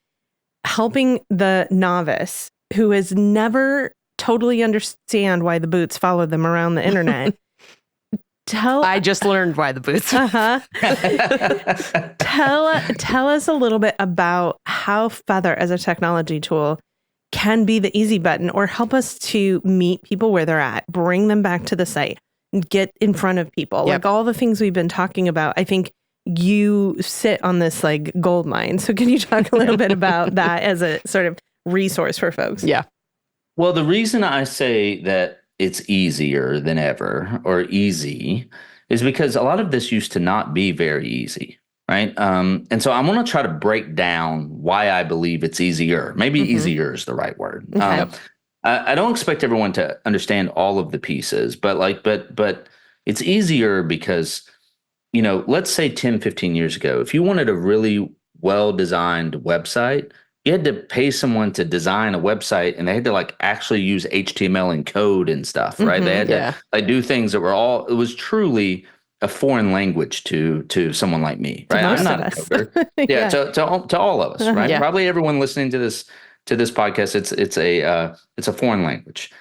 helping the novice who has never totally understand why the boots follow them around the internet. I just learned why the boots. Tell us a little bit about how Feather as a technology tool can be the easy button, or help us to meet people where they're at, bring them back to the site, get in front of people. Like all the things we've been talking about. I think you sit on this like gold mine. So can you talk a little bit about that as a sort of resource for folks? Yeah. Well, the reason I say that it's easier than ever, or easy, is because a lot of this used to not be very easy, right? And so I want to try to break down why I believe it's easier. Maybe easier is the right word. Okay. I don't expect everyone to understand all of the pieces, but it's easier because, let's say 10, 15 years ago, if you wanted a really well-designed website, you had to pay someone to design a website, and they had to like actually use HTML and code and stuff, right? They had to like do things that were it was truly a foreign language to someone like me, right? I'm not a coder. To all of us, right? Probably everyone listening to this podcast, it's a foreign language.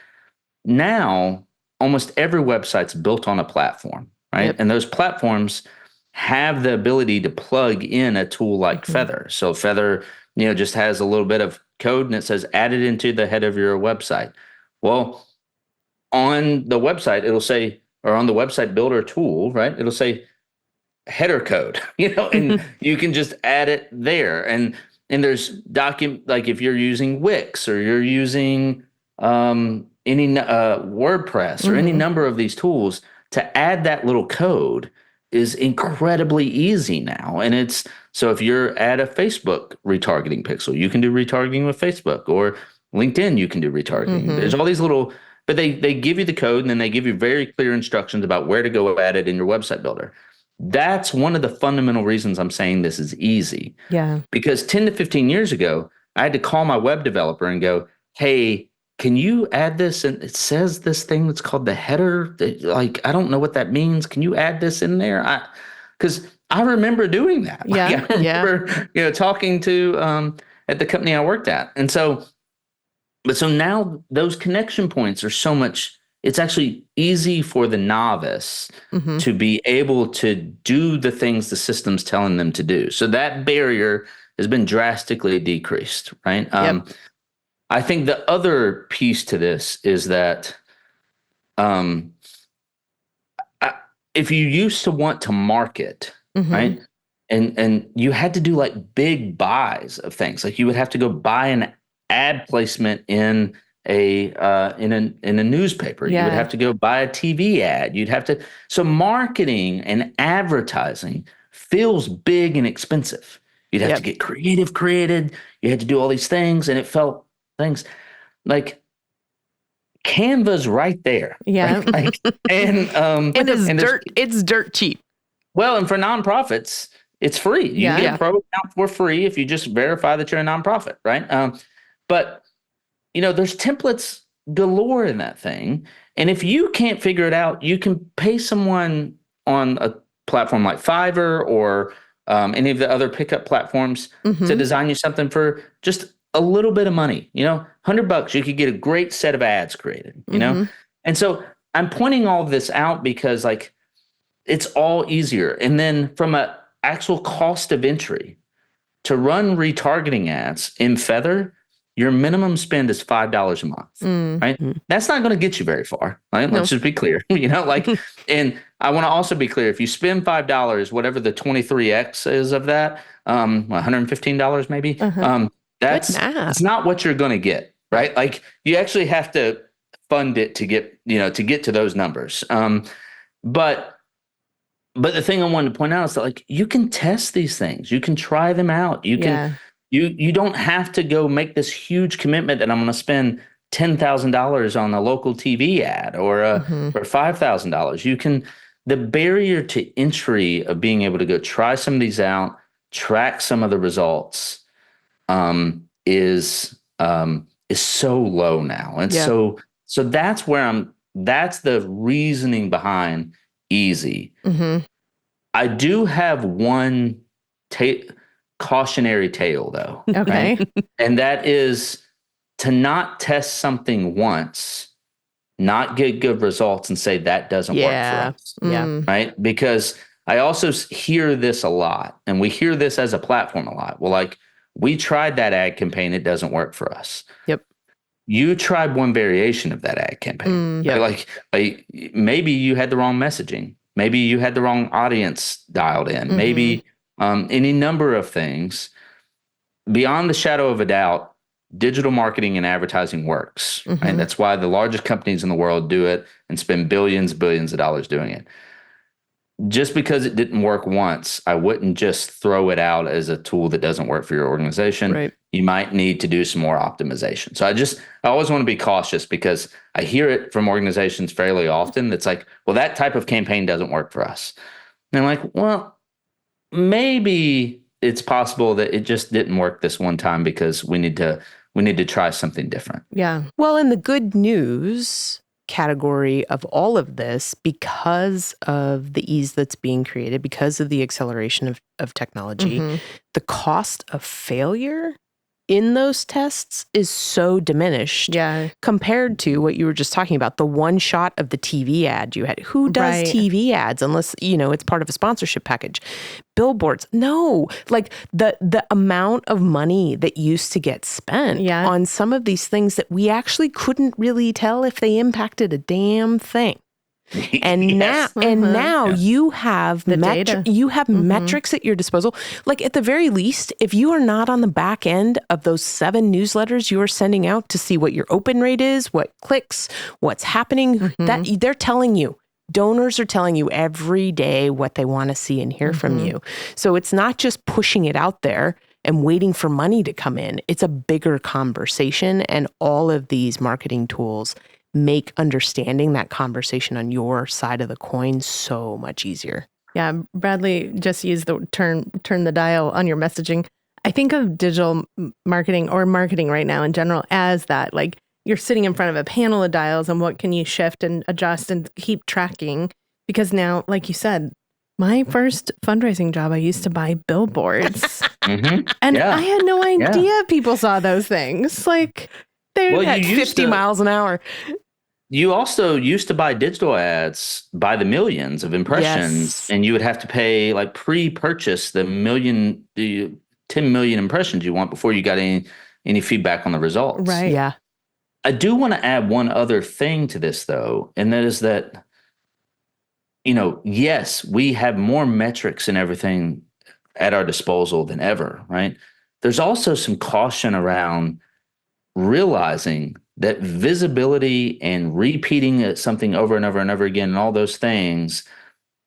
Now, almost every website's built on a platform, right? Yep. And those platforms have the ability to plug in a tool like Feather. So Feather, just has a little bit of code and it says add it into the head of your website. Well, on the website, it'll say, or on the website builder tool, right? It'll say header code, and you can just add it there. And there's like if you're using Wix or you're using any WordPress or any number of these tools, to add that little code is incredibly easy now. And so if you're at a Facebook retargeting pixel, you can do retargeting with Facebook, or LinkedIn, you can do retargeting. There's all these little, but they give you the code, and then they give you very clear instructions about where to go add it in your website builder. That's one of the fundamental reasons I'm saying this is easy. Yeah. Because 10 to 15 years ago, I had to call my web developer and go, hey, can you add this? And it says this thing that's called the header. Like, I don't know what that means. Can you add this in there? Because I remember doing that. Yeah. I remember, talking to at the company I worked at. And so now those connection points are so much. It's actually easy for the novice to be able to do the things the system's telling them to do. So that barrier has been drastically decreased, right? I think the other piece to this is that if you used to want to market, right, and you had to do like big buys of things, like you would have to go buy an ad placement in a newspaper. You would have to go buy a TV ad. So marketing and advertising feels big and expensive. You'd have to get creative created. You had to do all these things, and it felt things like Canva's right there. Yeah. Right? It's dirt cheap. Well, and for nonprofits, it's free. You get a pro account for free if you just verify that you're a nonprofit, right? But there's templates galore in that thing. And if you can't figure it out, you can pay someone on a platform like Fiverr or any of the other pickup platforms to design you something for just a little bit of money. $100, you could get a great set of ads created, And so I'm pointing all of this out because like it's all easier. And then from an actual cost of entry to run retargeting ads in Feather, your minimum spend is $5 a month, right? That's not going to get you very far, right? Let's just be clear, and I want to also be clear, if you spend $5, whatever the 23X is of that, $115 maybe, it's not what you're going to get, right? Like you actually have to fund it to get to those numbers. But the thing I wanted to point out is that like you can test these things, you can try them out. You can you don't have to go make this huge commitment that I'm going to spend $10,000 on a local TV ad or $5,000. You can. The barrier to entry of being able to go try some of these out, track some of the results, is so low now, and so that's where that's the reasoning behind easy. I do have one cautionary tale though. Okay. Right? And that is to not test something once, not get good results and say that doesn't work for us. Right? Because I also hear this a lot, and we hear this as a platform a lot. Well, like, we tried that ad campaign, it doesn't work for us. Yep. You tried one variation of that ad campaign. Like maybe you had the wrong messaging. Maybe you had the wrong audience dialed in. Maybe any number of things. Beyond the shadow of a doubt, digital marketing and advertising works. Right? That's why the largest companies in the world do it and spend billions of dollars doing it. Just because it didn't work once, I wouldn't just throw it out as a tool that doesn't work for your organization. Right. You might need to do some more optimization. So I always want to be cautious because I hear it from organizations fairly often. That's like, well, that type of campaign doesn't work for us. And I'm like, well, maybe it's possible that it just didn't work this one time because we need to try something different. Yeah. Well, in the good news category of all of this, because of the ease that's being created, because of the acceleration of technology, the cost of failure in those tests is so diminished compared to what you were just talking about, the one shot of the TV ad you had. Who does TV ads unless, it's part of a sponsorship package? Billboards. No, like the amount of money that used to get spent on some of these things that we actually couldn't really tell if they impacted a damn thing. And now you have the data. You have metrics at your disposal. Like at the very least, if you are not on the back end of those 7 newsletters you are sending out to see what your open rate is, what clicks, what's happening, that they're telling you. Donors are telling you every day what they want to see and hear from you. So it's not just pushing it out there and waiting for money to come in. It's a bigger conversation, and all of these marketing tools make understanding that conversation on your side of the coin so much easier. Yeah, Bradley just used the turn the dial on your messaging. I think of digital marketing or marketing right now in general as that, like you're sitting in front of a panel of dials and what can you shift and adjust and keep tracking? Because now, like you said, my first fundraising job, I used to buy billboards. And I had no idea people saw those things. Like they're at 50 miles an hour. You also used to buy digital ads by the millions of impressions, and you would have to pay, like, pre-purchase the 10 million impressions you want before you got any feedback on the results. Right. Yeah. I do want to add one other thing to this, though, and that is that, yes, we have more metrics and everything at our disposal than ever, right? There's also some caution around realizing that visibility and repeating something over and over and over again and all those things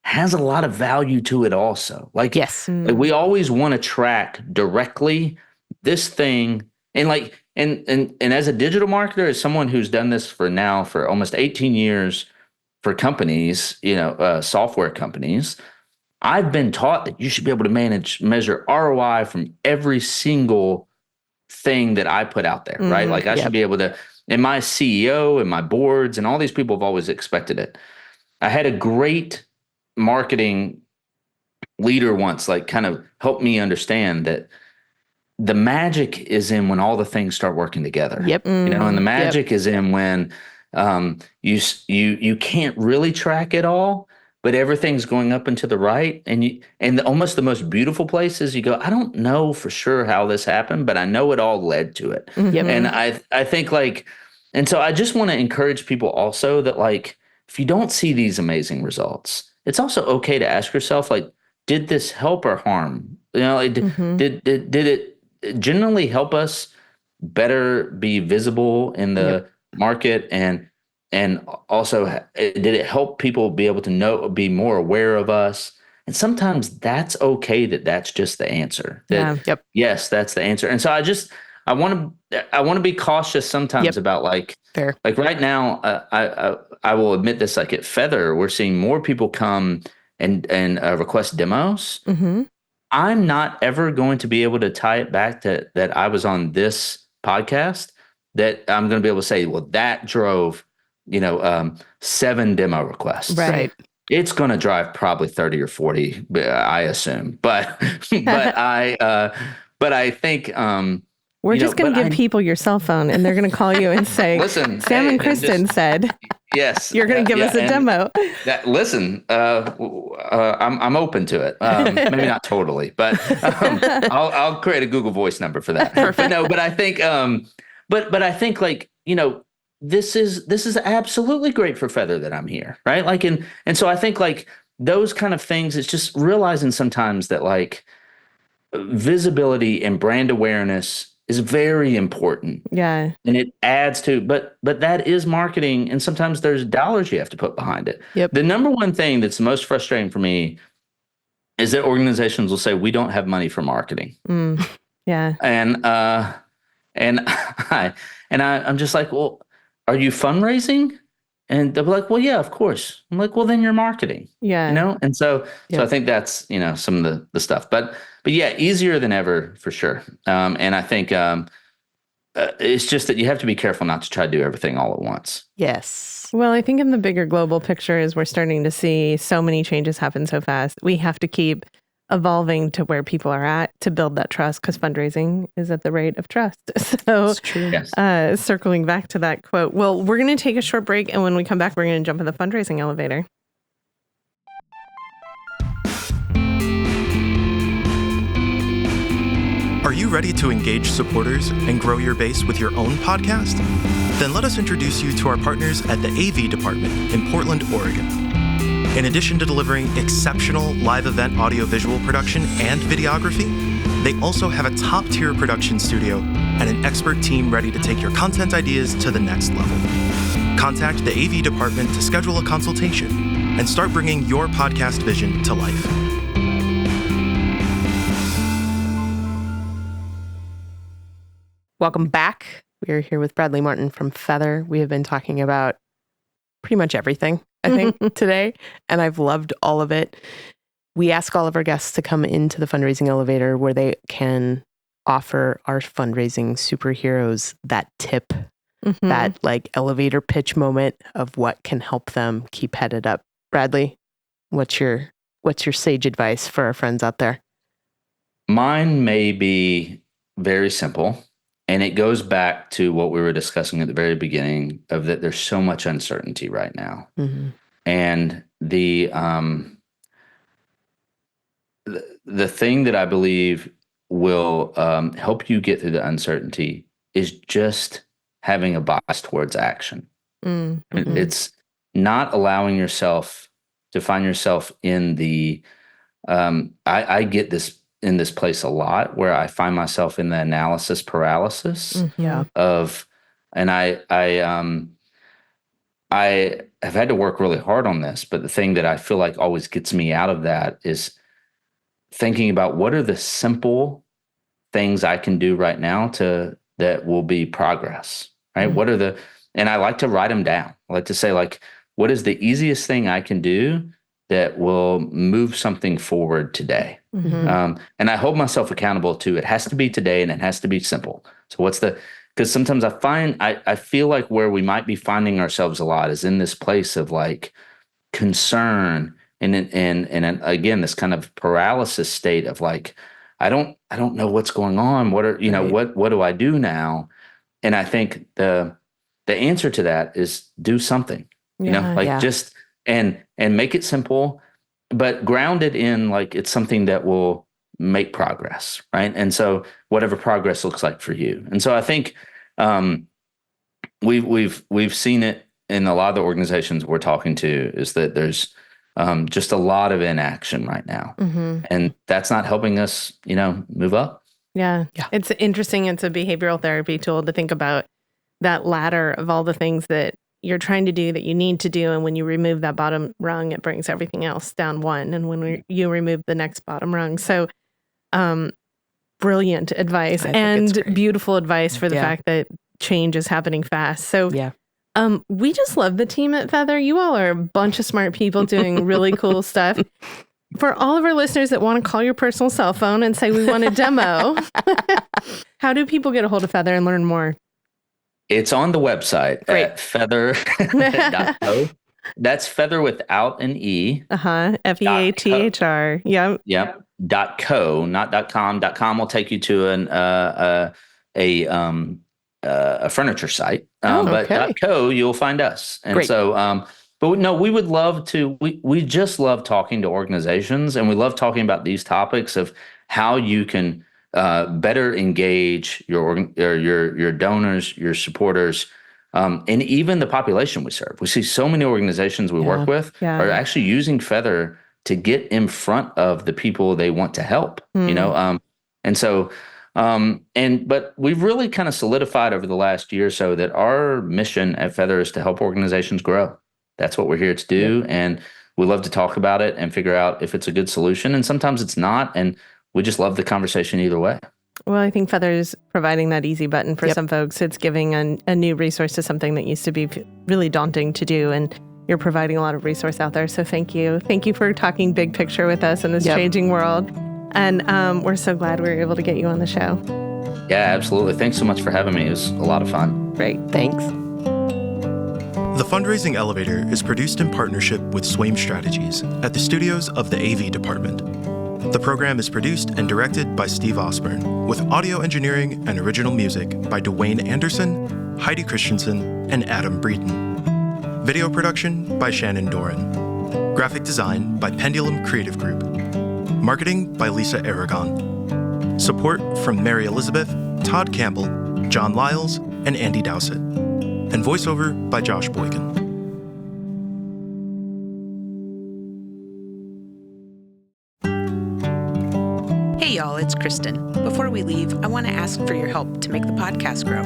has a lot of value to it also. Like, like we always want to track directly this thing. And like, and as a digital marketer, as someone who's done this for almost 18 years for companies, software companies, I've been taught that you should be able to measure ROI from every single thing that I put out there, right? Like I should be able to, and my CEO and my boards and all these people have always expected it. I had a great marketing leader once, like, kind of help me understand that the magic is in when all the things start working together. Yep. And the magic is in when you can't really track it all, but everything's going up and to the right. And almost the most beautiful place is you go, I don't know for sure how this happened, but I know it all led to it. And I think, like, and so I just want to encourage people also that, like, if you don't see these amazing results, it's also okay to ask yourself, like, did this help or harm? Like, did it generally help us better be visible in the market? And also, did it help people be able to be more aware of us? And sometimes that's okay that's just the answer. Yes, that's the answer. And so I want to be cautious sometimes about Fair. like right now, I will admit this, like at Feather, we're seeing more people come and request demos. Mm-hmm. I'm not ever going to be able to tie it back to that I was on this podcast, that I'm going to be able to say, well, that drove, 7 demo requests. Right. It's going to drive probably 30 or 40, I assume. But I think we're just going to give people your cell phone, and they're going to call you and say, "Listen, Sam and Kristin said, yes, you're going to give us a demo." I'm open to it. Maybe not totally, but I'll create a Google Voice number for that. But no, but I think, but I think this is absolutely great for Feather that I'm here, right? Like, and so I think those kind of things, it's just realizing sometimes that visibility and brand awareness is very important. Yeah. And it adds to, but that is marketing. And sometimes there's dollars you have to put behind it. Yep. The number one thing that's the most frustrating for me is that organizations will say, we don't have money for marketing. Yeah. And I'm just like, well, are you fundraising? And they'll be like, well, yeah, of course. I'm like, well, then you're marketing. Yeah. And so I think that's, some of the stuff, but yeah, easier than ever for sure. And I think it's just that you have to be careful not to try to do everything all at once. Yes. Well, I think in the bigger global picture is we're starting to see so many changes happen so fast. We have to keep evolving to where people are at to build that trust, because fundraising is at the rate of trust. So that's true. Yes. Circling back to that quote. Well, we're going to take a short break, and when we come back, we're going to jump in the fundraising elevator. Are you ready to engage supporters and grow your base with your own podcast? Then let us introduce you to our partners at the AV department in Portland, Oregon. In addition to delivering exceptional live event audiovisual production and videography, they also have a top-tier production studio and an expert team ready to take your content ideas to the next level. Contact the AV department to schedule a consultation and start bringing your podcast vision to life. Welcome back. We are here with Bradley Martin from Feather. We have been talking about pretty much everything, I think, today, and I've loved all of it. We ask all of our guests to come into the fundraising elevator where they can offer our fundraising superheroes that tip, that elevator pitch moment of what can help them keep headed up. Bradley, what's your sage advice for our friends out there? Mine may be very simple. And it goes back to what we were discussing at the very beginning of that there's so much uncertainty right now. Mm-hmm. And the thing that I believe will help you get through the uncertainty is just having a bias towards action. Mm-hmm. It's not allowing yourself to find yourself in the, I get this in this place a lot where I find myself in the analysis paralysis of, and I have had to work really hard on this, but the thing that I feel like always gets me out of that is thinking about what are the simple things I can do right now that will be progress, right? Mm-hmm. And I like to write them down. I like to say what is the easiest thing I can do that will move something forward today? Mm-hmm. And I hold myself accountable to it has to be today and it has to be simple. So because sometimes I feel like where we might be finding ourselves a lot is in this place of concern and again, this kind of paralysis state of I don't know what's going on. What are, what do I do now? And I think the answer to that is do something, just, and make it simple, but ground it in it's something that will make progress, right? And so whatever progress looks like for you. And so I think we've seen it in a lot of the organizations we're talking to is that there's just a lot of inaction right now, and that's not helping us, move up. Yeah, it's interesting. It's a behavioral therapy tool to think about that ladder of all the things that you're trying to do that you need to do. And when you remove that bottom rung, it brings everything else down one. And when you remove the next bottom rung. So brilliant advice and beautiful advice for the fact that change is happening fast. So we just love the team at Feather. You all are a bunch of smart people doing really cool stuff. For all of our listeners that want to call your personal cell phone and say, we want a demo, how do people get a hold of Feather and learn more? It's on the website at feather.co. That's Feather without an E. FEATHR. Yep. Yep. .co, not .com. .com will take you to a furniture site. But .co, you'll find us. And so, but no, we would love to, we just love talking to organizations, and we love talking about these topics of how you can better engage your donors, your supporters, and even the population we serve. We see so many organizations we work with are actually using Feather to get in front of the people they want to help, and so, but we've really kind of solidified over the last year or so that our mission at Feather is to help organizations grow. That's what we're here to do. And we love to talk about it and figure out if it's a good solution. And sometimes it's not. And we just love the conversation either way. Well, I think Feather is providing that easy button for some folks. It's giving a new resource to something that used to be really daunting to do. And you're providing a lot of resource out there. So thank you. Thank you for talking big picture with us in this changing world. And we're so glad we were able to get you on the show. Yeah, absolutely. Thanks so much for having me. It was a lot of fun. Great. Thanks. The Fundraising Elevator is produced in partnership with Swaim Strategies at the studios of the AV department. The program is produced and directed by Steve Osborne, with audio engineering and original music by Dwayne Anderson, Heidi Christensen, and Adam Breeden. Video production by Shannon Doran. Graphic design by Pendulum Creative Group. Marketing by Lisa Aragon. Support from Mary Elizabeth, Todd Campbell, John Lyles, and Andy Dowsett. And voiceover by Josh Boykin. Hey y'all, it's Kristin. Before we leave, I want to ask for your help to make the podcast grow.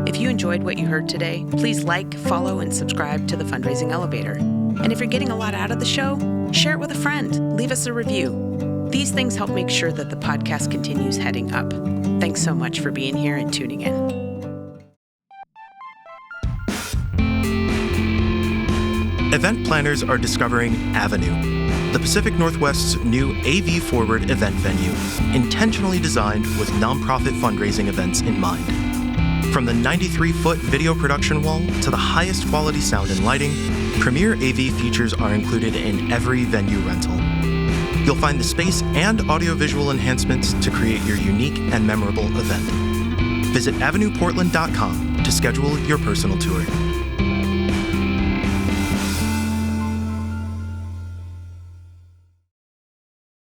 If you enjoyed what you heard today, please like, follow, and subscribe to the Fundraising Elevator. And if you're getting a lot out of the show, share it with a friend. Leave us a review. These things help make sure that the podcast continues heading up. Thanks so much for being here and tuning in. Event planners are discovering Avenue, the Pacific Northwest's new AV-forward event venue, intentionally designed with nonprofit fundraising events in mind. From the 93-foot video production wall to the highest quality sound and lighting, premier AV features are included in every venue rental. You'll find the space and audiovisual enhancements to create your unique and memorable event. Visit avenueportland.com to schedule your personal tour.